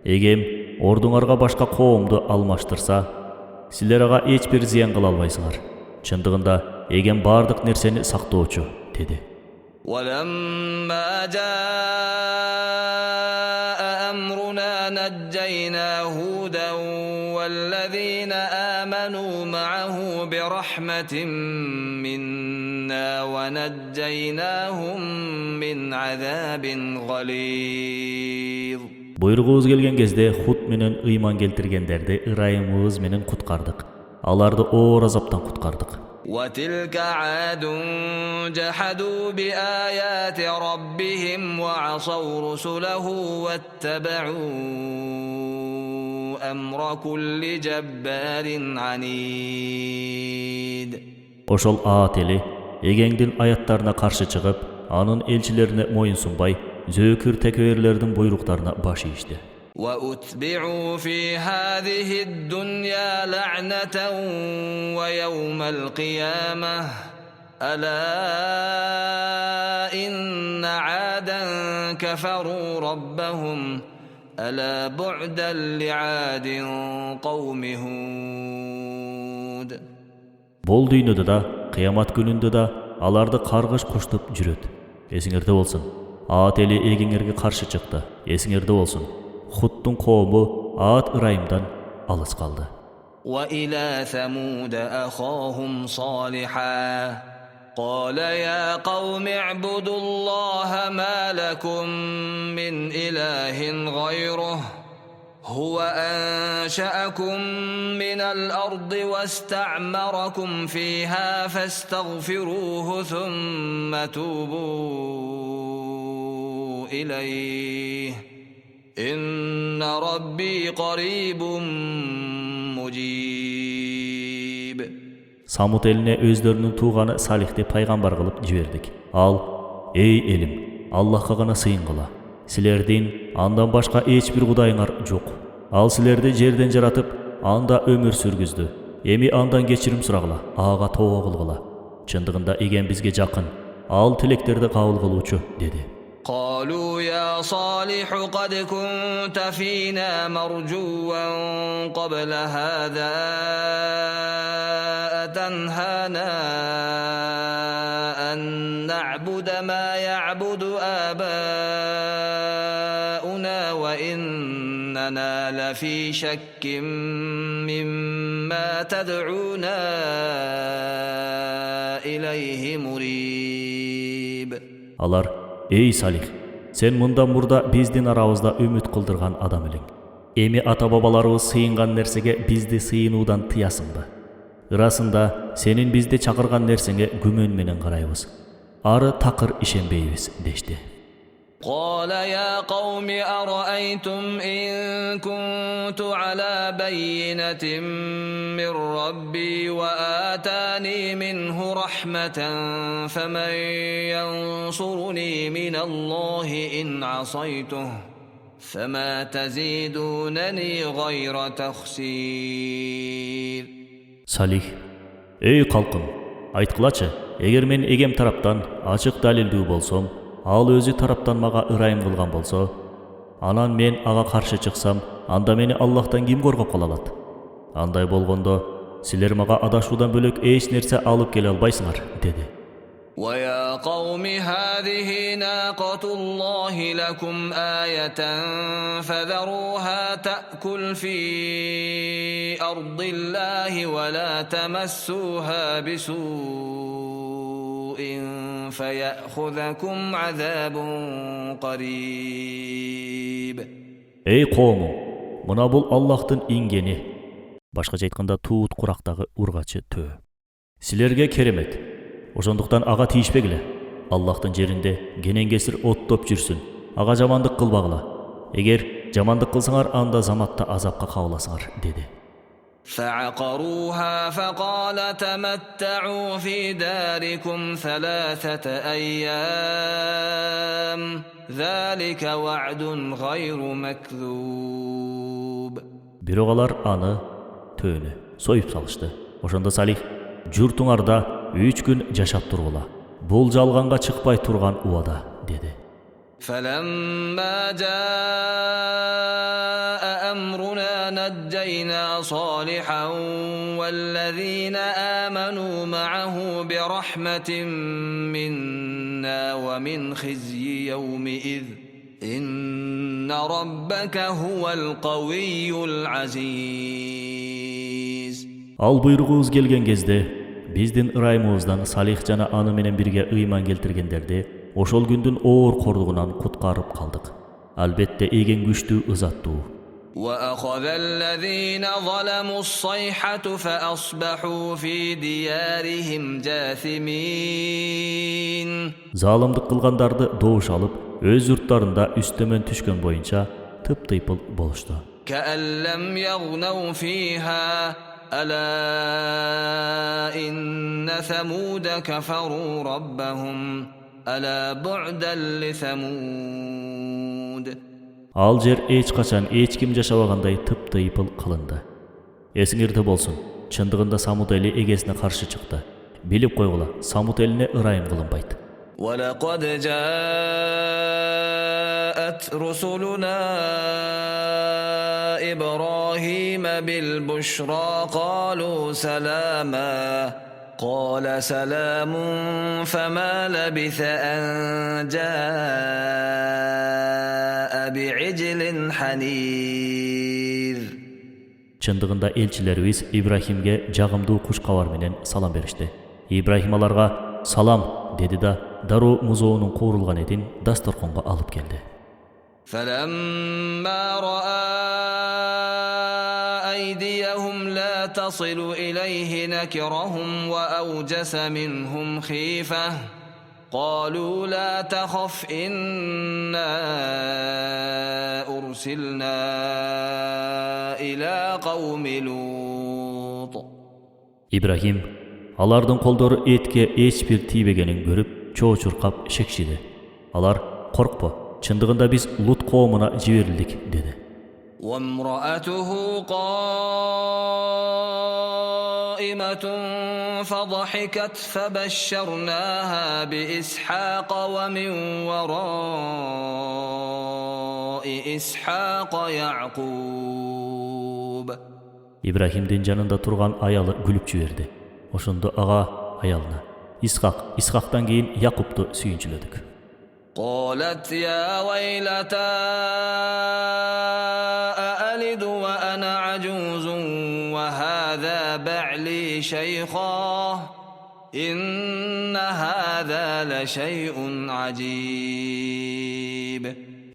Эгем ордуңарга башка коомду алмаштырса, силер ага эч бир зыян кыла албайсыңар. Чындыгында эгем бардык нерсени сактоочу, деди. ولما جاء أمرنا نجينا هودا والذين آمنوا معه برحمة منا ونجيناهم من عذاب غليظ. Буйругубуз келген кезде Худ менен ыйман келтиргендерди ырайымыбыз менен куткардык. Аларды оор азаптан куткардык. وتلك عاد جحدوا بآيات ربهم وعصوا رسله واتبعوا أمر كل جبار عنيد. Ошол Аат эли эгеңдин аяттарына каршы чыгып, анын элчилерине моюн сунбай, зөөкүр текеберлердин буйруктарына баш ийишти. وأتبعوا في هذه الدنيا لعنة ويوم القيامة ألا إن عادا كفروا ربهم ألا بعدا لعاد قوم هود. Бул дүйнөдө да, кыямат күнүндө да аларды каргыш куштуп жүрөт. Эсиңерде болсун. Аат эли эгеңерге каршы чыкты. Эсиңерде болсун. Худтун коому Аат ырайымдан алыс калды. وإلى ثمود أخاهم صالحا قال يا قوم اعبدوا الله ما لكم من إله غيره هو أنشأكم من الأرض واستعمركم فيها فاستغفروه ثم توبوا إليه إن ربي قريب مجيب. Самут элине өздөрүнүн тууганы Салихти пайгамбар кылып жибердик. Ал: "Эй элим, Аллахка гана сыйынгыла. Силердин андан башка эч бир кудайыңар жок. Ал силерди жерден жаратып, анда өмүр сүргүздү. Эми андан кечирим сурагыла, ага тобо кылгыла. Чындыгында эгем бизге жакын. Ал тилектерди кабыл кылуучу", деди. قالوا يا صالح قد كنت فينا مرجوا قبل هذا أتنهانا أن نعبد ما يعبد آباؤنا وإننا لفي شك مما تدعونا إليه مريب. Алар: "Эй Салих, сен мындан мурда биздин арабызда үмүт кылдырган адам элең. Эми ата-бабаларыбыз сыйынган нерсеге бизди сыйынуудан тыясыңбы? Ырасында сенин бизди чакырган нерсеңе күмөн менен карайбыз. Ары такыр ишенбейбиз" дешти. قال يا قوم أرأيتم إن كنت على بينة من ربي وآتاني منه رحمة فمن ينصرني من الله إن عصيته فما تزيدونني غير تخسير. Салих: "Эй калкым, айткылачы, эгер мен эгем тараптан ачык далилдүү болсом, ал өзү тараптан мага ырайым кылган болсо, анан мен ага каршы чыксам, анда мени Аллахтан ким коргоп кала алат? Андай болгондо силер мага адашуудан бөлөк эч нерсе алып келе албайсыңар" деди. ويا قوم هذه ناقة الله لكم آية فذروها تأكل في أرض الله ولا تمسوها بسوء فيأخذكم عذاب قريب. Эй коомум, мына бул Аллахтын ингени, башкача айтканда туут курактагы ургачы төө. Силерге керемет. Ошондуктан ага тийишпегиле. Аллахтын жеринде кенен-кесир оттоп жүрсүн. Ага жамандык кылбагыла. Эгер жамандык кылсаңар, анда заматта азапка кабыласыңар деди. فعقروها فقال تمتعوا في داركم 3 أيام ذلك وعد غير مكذوب. Бирок алар аны төөнү союп салышты. Ошондо Салих: "Журтуңарда 3 күн жашап тургула. Бул жалганга чыкпай турган убада" деди. فلما جاء أمرنا نجينا صالحا والذين آمنوا معه برحمة منا ومن خزي يومئذ إن ربك هو القوي العزيز. Ал буйругубуз келген кезде биздин ырайымыбыздан Салих жана аны менен бирге ыйман келтиргендерди ошол күндүн оор кордугунан куткарып калдык. Албетте эген күчтүү ызаттуу. وأخذ الذين ظلموا الصيحة فأصبحوا في ديارهم جاثمين. Залымдык кылгандарды добуш алып, өз журттарында үстөмөн түшкөн боюнча тыптыйпыл болушту. كأن لم يغنوا فيها ألا إن ثمود كفروا ربهم ألا بعدا لثمود. Ал жер эч качан эч ким жашабагандай тыптыйпыл кылынды. Эсиңерде болсун, чындыгында Самуд эли эгесине каршы чыкты. Билип койгула, Самуд элине ырайым кылынбайт. ولقد جاءت رسلنا إبراهيم بالبشرى قالوا سلاما قال سلام فما لبث أن جاء بعجل حنيذ. Чындыгында элчилерибиз Ибрахимге жагымдуу куш кабар менен салам беришти. Ибрахим аларга салам деди да дароо музоонун куурулган этин дасторконго алып келди. فلما رأى أيديهم لا تصل إليه نكرهم وأوجس منهم خيفة قالوا لا تخف إنا أرسلنا إلى قوم لوط. Ибрахим алардын колдору этке эч бир тийбегенин көрүп чоочуркап шекшиди. Алар: "Коркпо, чындыгында биз Лут коомуна жиберилдик" деди. وامرأته قائمة فضحكت فبشرناها بإسحاق ومن وراء إسحاق يعقوب. Ибрахимдин жанында турган аялы күлүп жиберди. Ошондо ага аялына: Исхактан кийин Якубту сүйүнчүлөдүк. قالت يا ويلتى أألد وأنا عجوز وهذا بعلي شيخا إن هذا لشيء عجيب.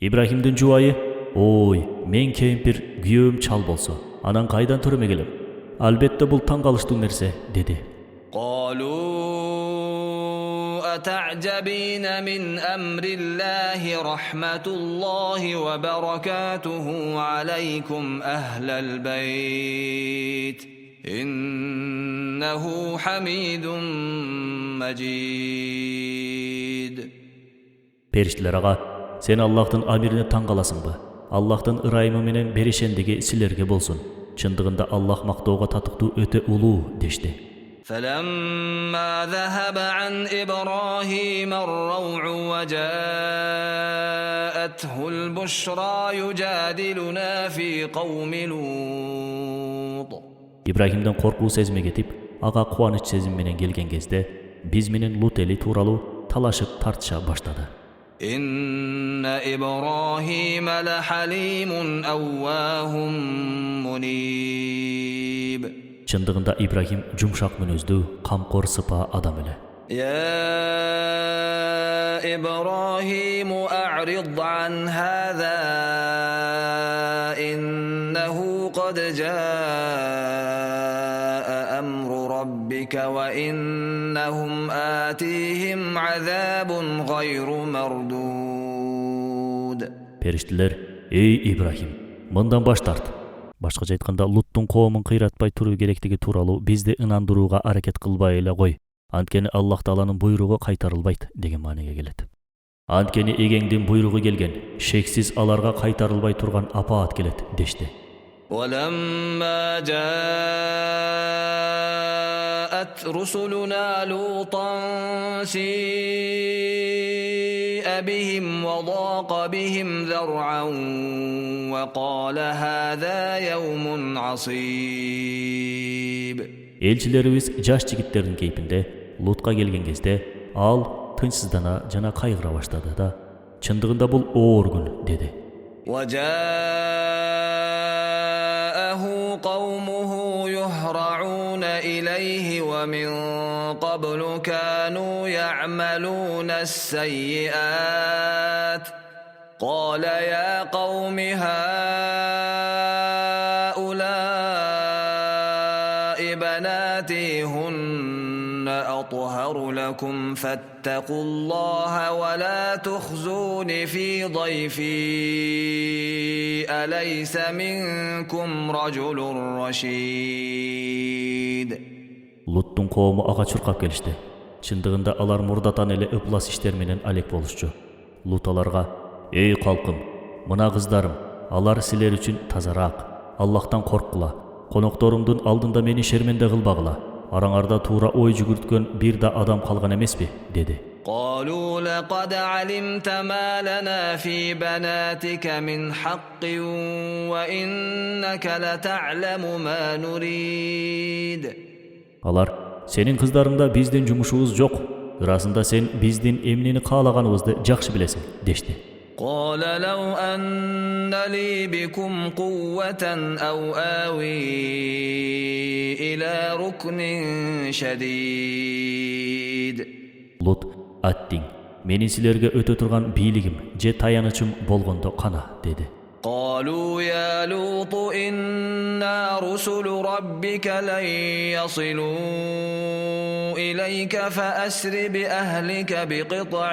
İbrahim'din juwayı: "Oy, men kempir, güyüm çal bolsa, anan kaydan töreme gelem? Albette bul taң kalıştığın nerse," dedi. قالوا أتعجبين من أمر الله رحمة الله وبركاته عليكم أهل البيت إنه حميد مجيد. Periştiler ağa, sen Allah'tan amirine taң kalasınbı? Allah'tan ırayımı menen berişendigi silerge bolsun. Çındığında Allah maqtauga tatıqtуу öte uluu deşti. فلما ذهب عن إبراهيم الروع وجاءته البشرى يجادلنا في قوم لوط. İbrahim'den korkuu sezme ketip, ağa kuanıç sezim menen gelgen kezde, biz menen Lut eli tuuralu talaşıp tartışa başladı. إن إبراهيم لحليم أواه منيب. Çındığında İbrahim jumşak münözdü, kamkor sıpa adam ele. يا إبراهيم أعرض عن هذا إنه قد جاء أمر ربك وإنهم آتيهم عذاب غير مردود. Periştiler: "Ey İbrahim, mından baş tart. Başkaça aytkanda Luttun qoomун kıyratpay turuu gerektigi tuuralı bizde ınandırууga hareket kılbay ele goy. Antkeni Allah Taalanın buyruğu kaytarılbayt" degen maaniga gelet. Antkeni egengdin buyruğu gelgen, şeksiz alarga kaytarılbay turgan apaat gelet deşti. ولما جاءت رسلنا لوطا سيء بهم وضاق بهم ذرعا وقال هذا يوم عصيب. Elçilerimiz jaş jigitlerдин кейpinde Lutqa gelgen кезде al tınçsыздана jana kaygıra başladı da, çındığında bul oor gün dedi. وجاءه قومه يهرعون إليه ومن قبل كانوا يعملون السيئات قال يا قوم هؤلاء بناتي هن أطهر لكم فاتقوا الله ولا تخزون في ضيفي أليس منكم رجل رشيد. Luttun qoomu ağa çurqap gelişti. Çındığında alar murdatan ele ıplas işler menen alek boluşçu. Lut alarga: "Ey kalkım, mına kızlarım, alar siler üçün tazarak, Allah'tan korkkula, konoktorumdun aldında meni şermende kılbagıla, arаңarda tuura oy jügürtkön bir da adam kalgan emespi?" dedi. قالوا لقد علمت ما لنا في بناتك من حق وإنك لتعلم ما نريد. Alar: "Senin kızlarında bizden jumuşuğuz jok. Irasında sen bizdin emnini kaalagaňybyzdy jakşı bilesin" deşti. قال لو أن لي بكم قوة أو آوي إلى ركن شديد. Lut: "Attiň, menin silerge öte turgan biiligim je tayanıçım bolgondo kana" dedi. قالوا يا لوط إنا رسل ربك لن يصلوا إليك فأسر بأهلك بقطع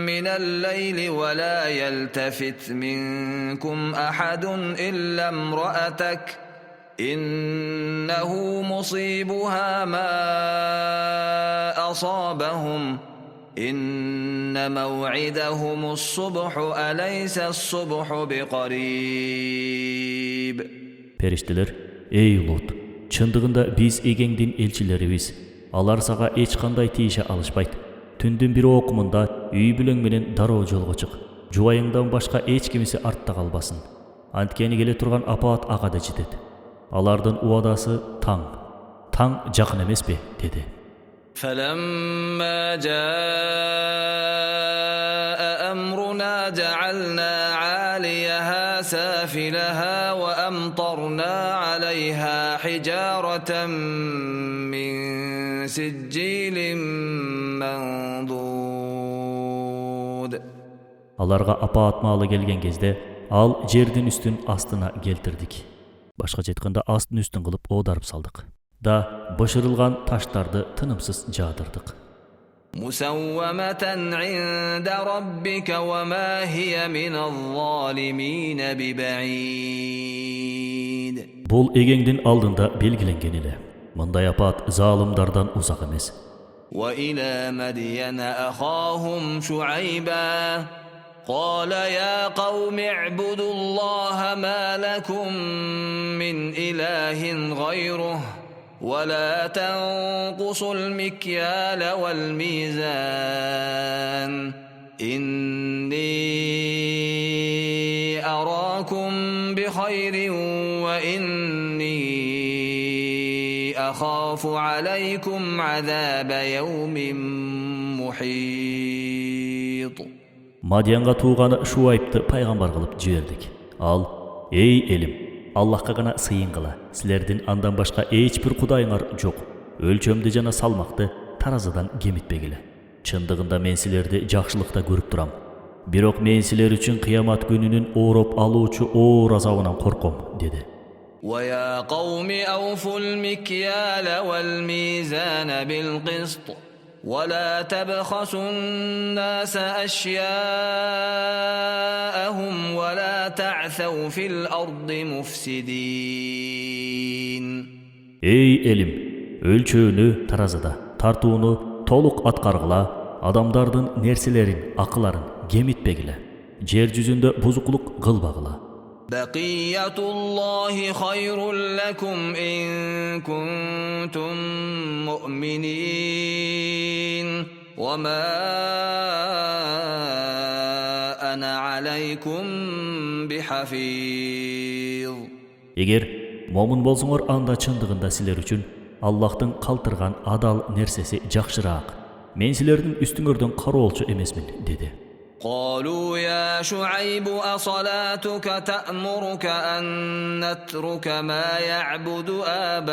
من الليل ولا يلتفت منكم أحد إلا امرأتك إنه مصيبها ما أصابهم إن موعدهم الصبح أليس الصبح بقريب. Periştiler: "Ey Lut, çındığında biz egengdin elçileribiz. Alar saga eç kanday tiyişe alışpayt. Tündün biri okumunda üy bilen menen daroo jolgo çık. Juwayıngdan başka eç kimisi artta kalbasın. Antkeni gele turgan apaat ağa da jitet. Alardan uadası taң. Taң jakyn emespi?" dedi. فلما جاء أمرنا جعلنا عاليها سافلها وأمطرنا عليها حجارة من سجيل منضود. Аларга апаат маалы келген кезде ал жердин үстүн астына келтирдик. Башка айтканда астын үстүн кылып оодарып салдык. Да бышырылган таштарды тынымсыз жаадырдык. مسومة عند ربك وما هي من الظالمين ببعيد. Бул эгеңдин алдында белгиленген эле. Мындай апаат залымдардан узак эмес. وإلى مدين أخاهم شعيبا قال يا قوم اعبدوا الله ما لكم من إله غيره ولا تنقصوا المكيال والميزان إني أراكم بخير وإني أخاف عليكم عذاب يوم محيط. Мадиянга тууганы Шуайбты пайгамбар кылып жибердик. Ал: "Эй элим, Аллахка гана сыйын кыла. Силердин андан башка эч бир кудайыңар жок. Өлчөмдү жана салмакты таразыдан кемитпегиле. Чындыгында мен силерди жакшылыкта көрүп турам. Бирок мен силер үчүн кыямат күнүнүн ооруп алуучу оор азабынан корком" деди. ويا قوم أوفوا المكيال والميزان بالقسط ولا تبخسوا الناس أشياءهم ولا تعثوا في الأرض مفسدين. Эй элим, өлчөөнү таразыда, тартууну толук аткаргыла, адамдардын нерселерин, акыларын кемитпегиле. Жер жүзүндө бузуклук кылбагыла. بقية الله خير لكم إن كنتم مؤمنين وما أنا عليكم بحفيظ. Эгер момун болсоңор, анда чындыгында силер үчүн Аллахтын калтырган адал нерсеси жакшыраак. Мен силердин үстүңөрдөн кароолчу эмесмин, деди. قالوا يا شعيب أصلاتك تأمرك أن نترك ما يعبد آباؤنا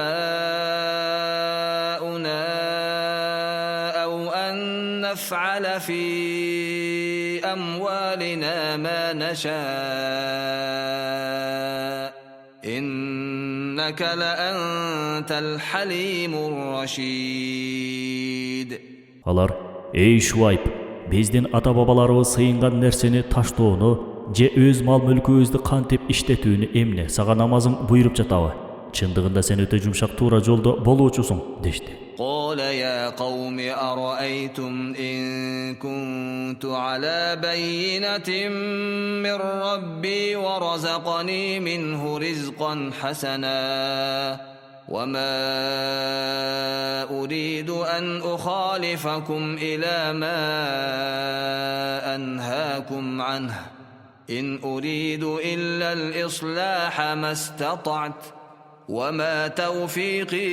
أو أن نفعل في أموالنا ما نشاء إنك لأنت الحليم الرشيد. Алар: "Эй Шуайб, биздин ата-бабаларыбыз сыйынган нерсени таштоону же өз мал-мүлкүбүздү кантип иштетүүнү эмне сага намазың буйруп жатабы? Чындыгында сен өтө жумшак туура жолдо болуучусуң" дешти. قال يا قوم أرأيتم إن كنت على بينة من ربي ورزقني منه رزقا حسنا وما أريد أن أخالفكم إلى ما أنهاكم عنه إن أريد إلا الإصلاح ما استطعت وما توفيقي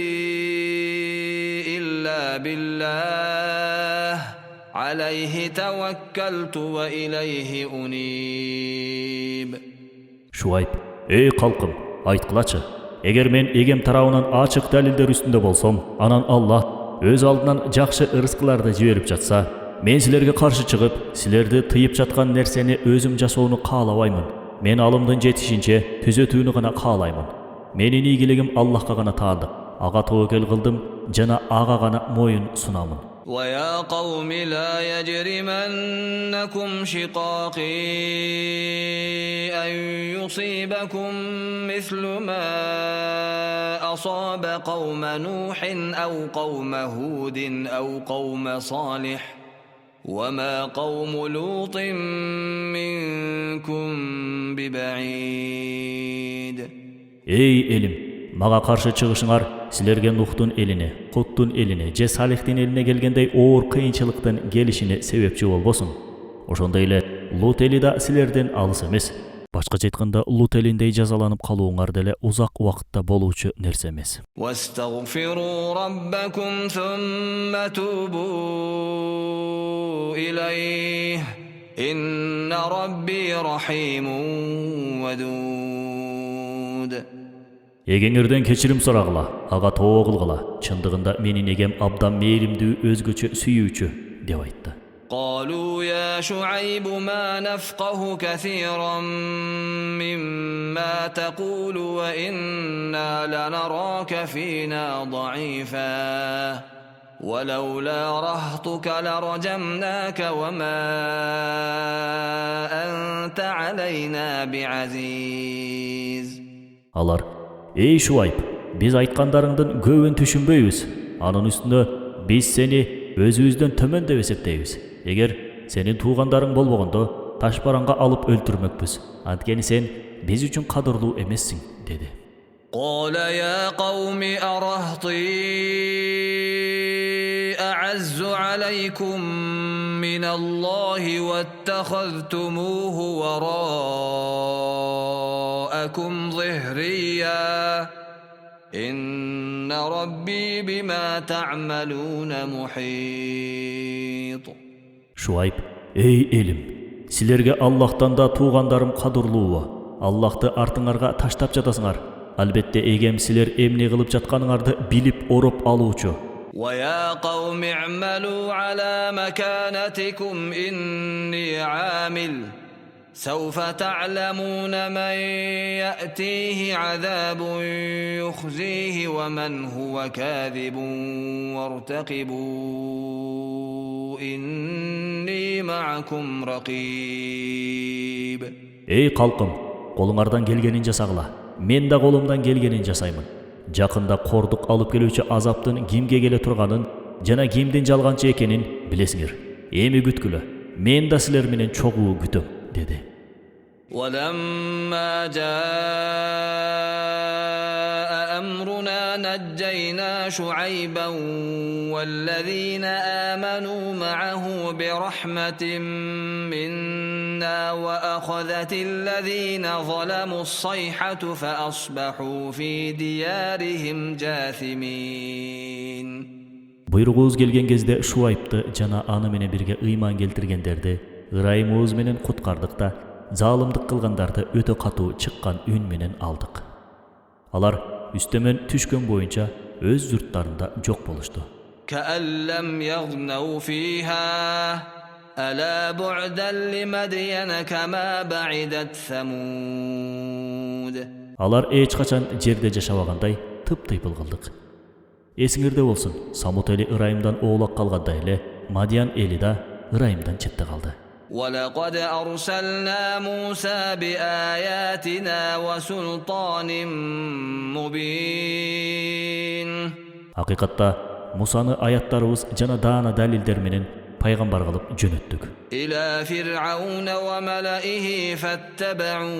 إلا بالله عليه توكلت وإليه أنيب. Шуайб: "Эй калкым, айткылачы. Эгер мен эгем тарабынан ачык далилдер үстүндө болсом, анан Аллах өз алдынан жакшы ырыскыларды жиберип жатса, мен силерге каршы чыгып, силерди тыйып жаткан нерсени өзүм жасоону каалабаймын. Мен алымдын жетишинче түзөтүүнү гана каалаймын. Менин ийгилигим Аллахка гана таандык. Ага тобокел кылдым жана ага гана моюн сунамын." ويا قوم لا يجرمنكم شقاقي أن يصيبكم مثل ما أصاب قوم نوح أو قوم هود أو قوم صالح وما قوم لوط منكم ببعيد. Эй элим, мага каршы чыгышыңар силерге Нухтун элине, Куттун элине же Салихтин элине келгендей оор кыйынчылыктын келишине себепчи болбосун. Ошондой эле Лут эли да силерден алыс эмес. Башкача айтканда, Лут элиндей жазаланып калууңар деле узак убакытта болуучу нерсе эмес. واستغفروا ربكم ثم توبوا إليه إن ربي رحيم ودود. Эгеңерден кечирим сурагыла, ага тоо кылгыла. Чындыгында менин эгем абдан мээримдүү, өзгөчө сүйүүчү, деп айтты. قالوا يا شعيب ما نفقه كثيرا مما تقول وإنا لنراك فينا ضعيفا ولولا رهطك لرجمناك وما أنت علينا بعزيز. Алар: "Эй Шуайб, биз айткандарыңдын көбүн түшүнбөйбүз. Анын үстүнө биз сени өзүбүздөн төмөн деп эсептейбиз. Эгер сенин туугандарың болбогондо ташбаранга алып өлтүрмөкпүз. Анткени сен биз үчүн кадырлуу эмессиң", деди. قال يا قوم أرهطي أعز عليكم من الله واتخذتموه وراءكم ظهريا إن ربي بما تعملون محيط. Шуайб: "Эй элим, силерге Аллахтан да туугандарым кадырлуубу? Аллахты артыңарга таштап жатасыңар. Албетте эгем силер эмне кылып жатканыңарды билип ороп алуучу. ويا قوم اعملوا على مكانتكم إني عامل سوف تعلمون من يأتيه عذاب يخزيه ومن هو كاذب وارتقبوا إني معكم رقيب. Эй калкым, колуңардан келгенин жасагыла. Мен да колумдан келгенин жасаймын. Жакында кордук алып келүүчү азаптын кимге келе турганын жана кимдин жалганчы экенин билесиңер. Эми күткүлө. Мен да силер менен чогуу күтөм", деди. ولما جاء أمرنا نجينا شعيبا والذين آمنوا معه برحمة منا وأخذت الذين ظلموا الصيحة فأصبحوا في ديارهم جاثمين. Буйругубуз келген кезде Шуайбты жана аны менен бирге ыйман келтиргендерди ырайымыбыз менен куткардык да залымдык кылгандарды өтө катуу чыккан үн менен алдык. Алар үстөмөн түшкөн боюнча өз журттарында жок болушту. كأن لم يغنوا فيها ألا بعدا لمدين كما بعدت ثمود. Алар эч качан жерде жашабагандай тыптыйпыл кылдык. Эсиңерде болсун, Самут эли ырайымдан оолак калгандай эле Мадиян эли да ырайымдан четте калды. ولقد أرسلنا موسى بآياتنا وسلطان مبين. Акыйкатта Мусаны аяттарыбыз жана даана далилдер менен пайгамбар кылып жөнөттүк. إلى فرعون وملئه فاتبعوا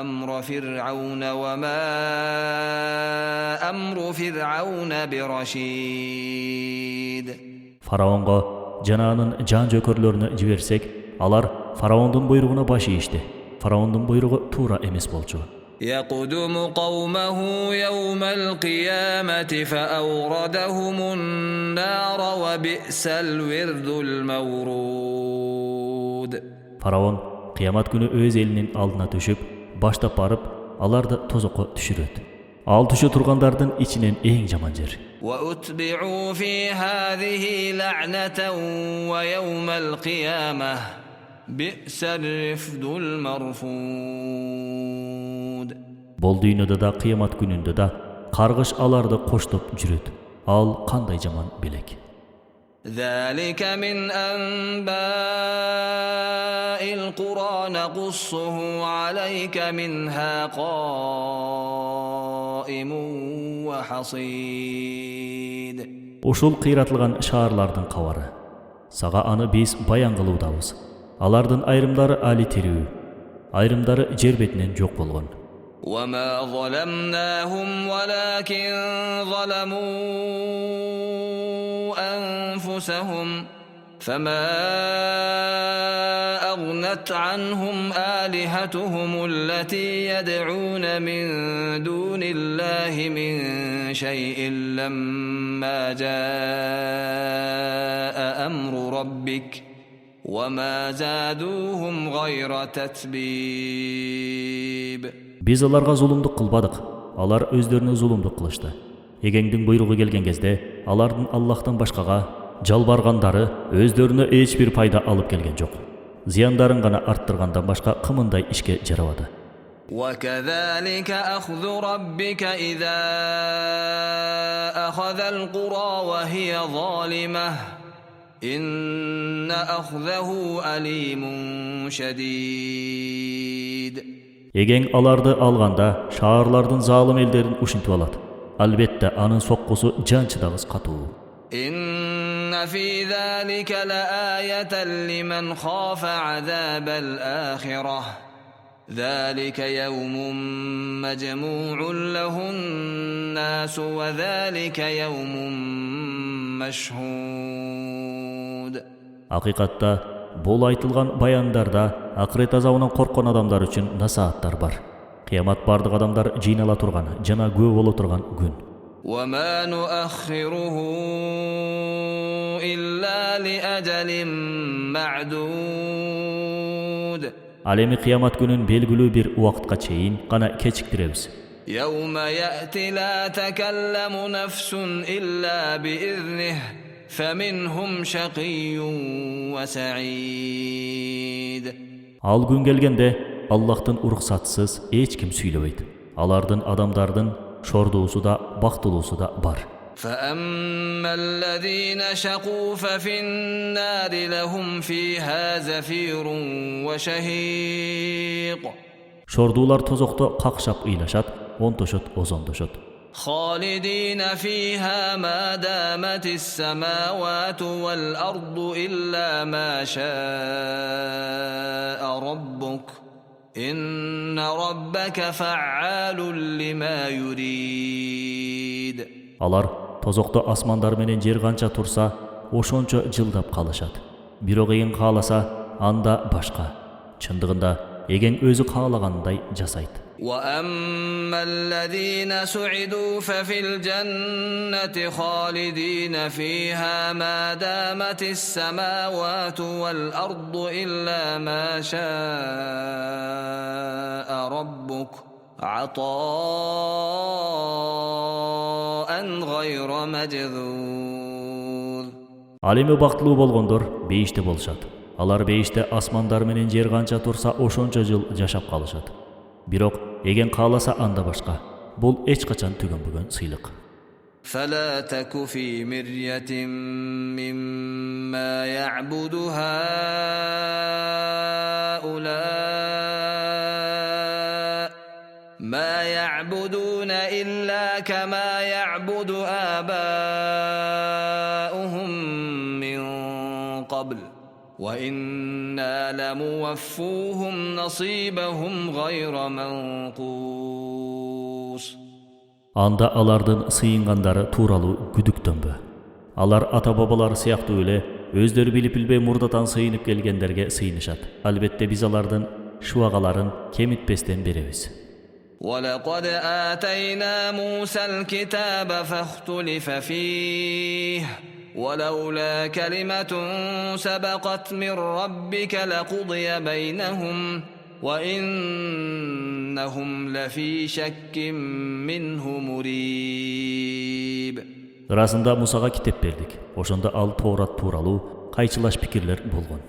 أمر فرعون وما أمر فرعون برشيد. Фараонго жана анын жан жөкөрлөрүнө жиберсек, алар фараондун буйругуна баш ийишти. Фараондун буйругу туура эмес болчу. يقدم قومه يوم القيامة فأوردهم النار وبئس الورد المورود. Фараон кыямат күнү өз элинин алдына түшүп, баштап барып, аларды тозокко түшүрөт. Ал түшө тургандардын ичинен эң жаман жер. وأتبعوا في هذه لعنة ويوم القيامة بئس الرفد المرفود. Бул дүйнөдө да кыямат күнүндө да каргыш аларды коштоп жүрөт. Ал кандай жаман белек. ذلك من أنباء القرى نقصه عليك منها قائم وحصيد. Ушул кыйратылган шаарлардын кабары. Сага аны биз баян кылуудабыз. Алардын айрымдары али тирүү, айрымдары жер бетинен жок болгон. وما ظلمناهم ولكن ظلموا أنفسهم فما أغنت عنهم آلهتهم التي يدعون من دون الله من شيء لما جاء أمر ربك وما زادوهم غير تتبيب. Biz аларга зулумдук кылбадык. Алар өздөрүнө зулумдук кылышты. Эгеңдин буйругу келген кезде алардын Аллахтан башкага жалбаргандары өздөрүнө эч бир пайда алып келген жок. Зыяндарын гана арттыргандан башка кымындай ишке жарабады. وكذلك أخذ ربك إذا أخذ القرى وهي ظالمة إن أخذه أليم شديد. Эген аларды алганда шаарлардын залым элдерин ушинтип алат. Албетте анын соккусу жан чыдагыс катуу. إن في ذلك لآية لمن خاف عذاب الآخرة ذلك يوم مجموع له الناس وذلك يوم مشهود. Акыйкатта бул айтылган баяндарда акырет азабынан корккон адамдар үчүн насааттар бар. Кыямат бардык адамдар жыйнала турган жана көп боло турган күн. وما نؤخره إلا لأجل معدود. Ал эми кыямат күнүн белгилүү бир убакытка чейин гана кечиктиребиз. يوم يأتي لا تكلم نفس إلا بإذنه فمنهم شقي وسعيد. Ал күн келгенде Аллахтын уруксатысыз эч ким сүйлөбөйт. Алардын адамдардын шордуусу да, бактылуусу да бар. فأما الذين شقوا ففي النار لهم فيها زفير وشهيق. Шордуулар тозокто какшап ыйлашат, онтошот, озондошот. خالدين فيها ما دامت السماوات والأرض إلا ما شاء ربك إن ربك فعال لما يريد. Алар тозокто асмандар менен жер канча турса, ошончо жылдап калышат. Бирок эген кааласа, анда башка. Чындыгында эген өзү каалагандай жасайт. وأما الذين سعدوا ففي الجنة خالدين فيها ما دامت السماوات والأرض إلا ما شاء ربك عطاء غير مجذوذ. Ал эми бактылуу болгондор бейиште болушат. Алар бейиште асмандар менен жер канча турса ошончо жыл жашап калышат. Бирок эген кааласа анда башка. Бул эч качан түгөнбөгөн сыйлык. فلا تك في مرية مما يعبد هؤلاء ما يعبدون إلا كما يعبد آباؤهم من قبل وإنا لموفوهم نصيبهم غير منقوص. Анда алардын сыйынгандары тууралуу күдүктөнбө. Алар ата-бабалар сыяктуу эле өздөрү билип билбей мурдатан сыйынып келгендерге сыйынышат. Албетте биз алардын шубагаларын кемитпестен беребиз. ولقد آتينا موسى الكتاب فاختلف فيه ولولا كلمة سبقت من ربك لقضي بينهم وإنهم لفي شك منه مريب. Расында Мусага китеп бердик. Ошондо ал Тоорат тууралуу кайчылаш пикирлер болгон.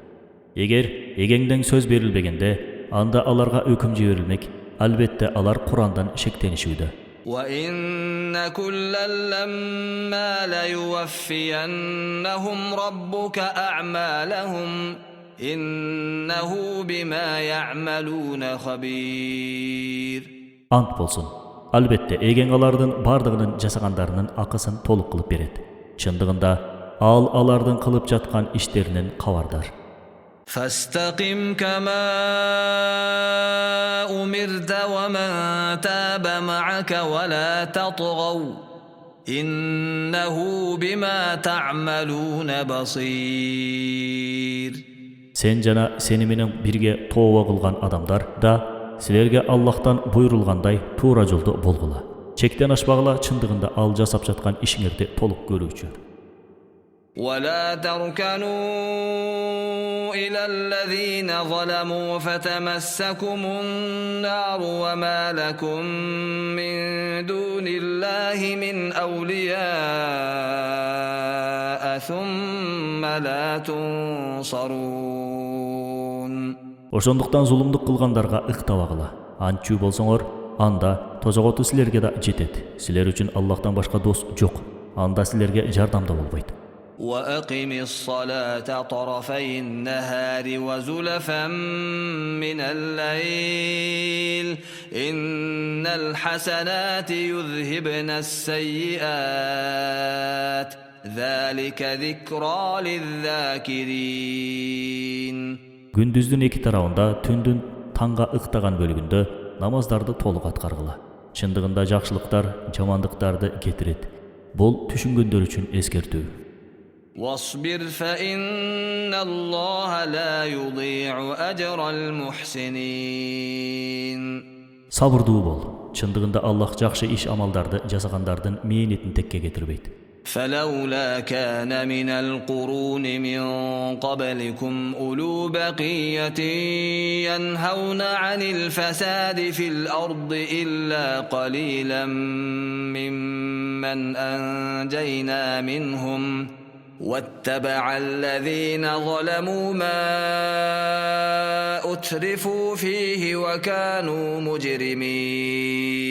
Эгер эгеңден сөз берилбегенде, анда аларга өкүм жиберилмек. Албетте алар Курандан шектенишүүдө. وَإِنَّ كُلًّا لَّمَّا لَيُوَفِّيَنَّهُمْ رَبُّكَ أَعْمَالَهُمْ إِنَّهُ بِمَا يَعْمَلُونَ خَبِيرٌ. Ant bolsun. Albatta egen alardın bardığının jasagandarının akıсын толук кылып берет. Чындыгында ал алардын кылып жаткан иштеринен кабардар. فاستقم كما أمرت ومن تاب معك ولا تطغوا إنه بما تعملون بصير. Sen жана сени менен бирге тооба кылган адамдар да силерге Аллахтан буйрулгандай туура жолдо болгула. Чектен ашпагыла, чындыгында ал жасап жаткан ишиңерди толук көрүүчү. ولا تركنوا إلى الذين ظلموا فتمسكم النار وما لكم من دون الله من أولياء ثم لا تنصرون. Ошондуктан зулумдук кылгандарга ыктабагыла. Антчу болсоңор, анда тозоготу силерге да жетет. Силер үчүн Аллахтан башка дос жок. Анда силерге жардамда болбойт. وأقم الصلاة طرفي النهار وزلفا من الليل إن الحسنات يذهبن السيئات ذلك ذكرى للذاكرين. Күндүздүн эки тарабында, түндүн таңга ыктаган бөлүгүндө намаздарды толук аткаргыла. Чындыгында жакшылыктар жамандыктарды кетирет. Бул түшүнгөндөр үчүн эскертүү. واصبر فإن الله لا يضيع أجر المحسنين. Сабырдуу бол. Чындыгында Аллах жакшы иш амалдарды жасагандардын мээнетин текке кетирбейт. فلولا كان من القرون من قبلكم أولو بقية ينهون عن الفساد في الأرض إلا قليلا ممن أنجينا منهم واتبع الذين ظلموا ما أترفوا فيه وكانوا مجرمين.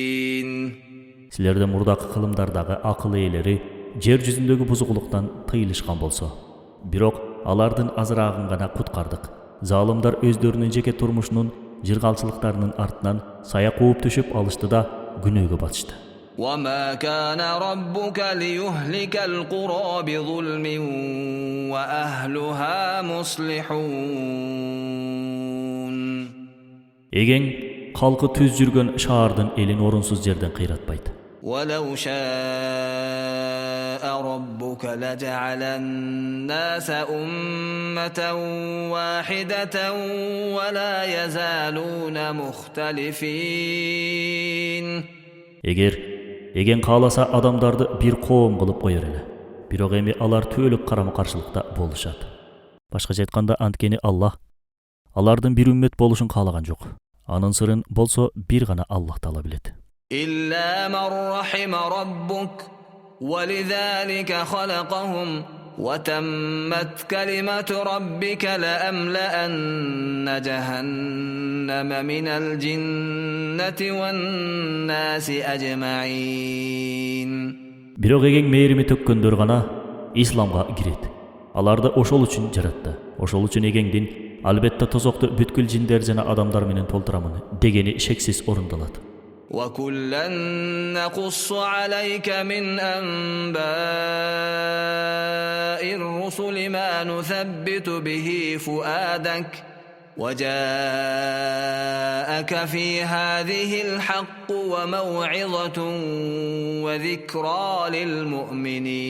Силерде мурдакы кылымдардагы акыл ээлери жер жүзүндөгү бузугулуктан тыйылышкан болсо, бирок алардын азыраагын гана куткардык. Залымдар өздөрүнүн жеке турмушунун жыргалчылыктарынын артынан сая кууп түшүп алышты да күнөөгө батышты. وما كان ربك ليهلك القرى بظلم وأهلها مصلحون. Эген калкы түз жүргөн шаардын элин орунсуз жерден кыйратпайт. ولو شاء ربك لجعل الناس أمة واحدة ولا يزالون مختلفين. Эген кааласа адамдарды бир коом кылып коер эле. Бирок эми алар түөлүк карама-каршылыкта болушат. Башкача айтканда, анткени Аллах алардын бир үммет болушун каалаган жок. Анын сырын болсо бир гана Аллах таала билет. إلا من رحم ربك ولذلك خلقهم وتمت كلمة ربك لأملأن جهنم من الجنة والناس أجمعين. Бирок эген мээрими төккөндөр гана исламга кирет. Аларды ошол үчүн жаратты. Ошол үчүн эгеңдин албетте тозокту бүткүл жиндер жана адамдар менен толтурамын дегени шексиз орундалат. وكلا نقص عليك من أنباء الرسل ما نثبت به فؤادك وجاءك في هذه الحق وموعظة وذكرى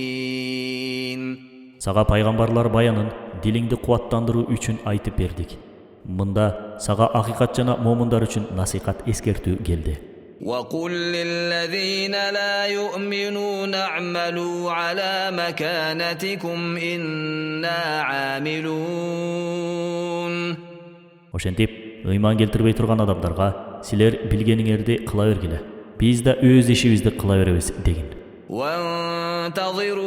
للمؤمنين. Сага пайгамбарлар баянын дилиңди кубаттандыруу үчүн айтып бердик. Мында сага акыйкат жана момундар үчүн насихат эскертүү келди. وقل للذين لا يؤمنون اعملوا على مكانتكم إنا عاملون. Ошентип, ыйман келтирбей турган адамдарга силер билгениңерди кыла бергиле. Биз да өз ишибизди кыла беребиз дегин. وانتظروا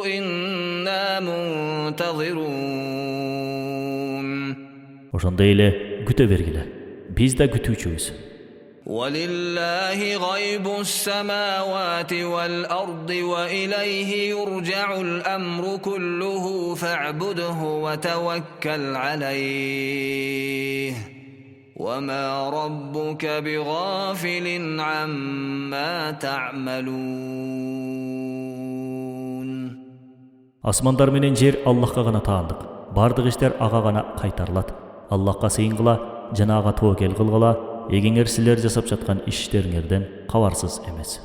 إنا منتظرون. Ошондой эле күтө бергиле. Биз да күтүүчүбүз. ولله غيب السماوات والأرض وإليه يرجع الأمر كله فاعبده وتوكل عليه وما ربك بغافل عما تعملون. Асмандар менен жер Аллахка гана таандык. Бардык иштер ага гана кайтарылат. Аллахка сыйынгыла жана ага тоокел кылгыла. Эгеңер силер жасап жаткан иштериңерден кабарсыз эмес.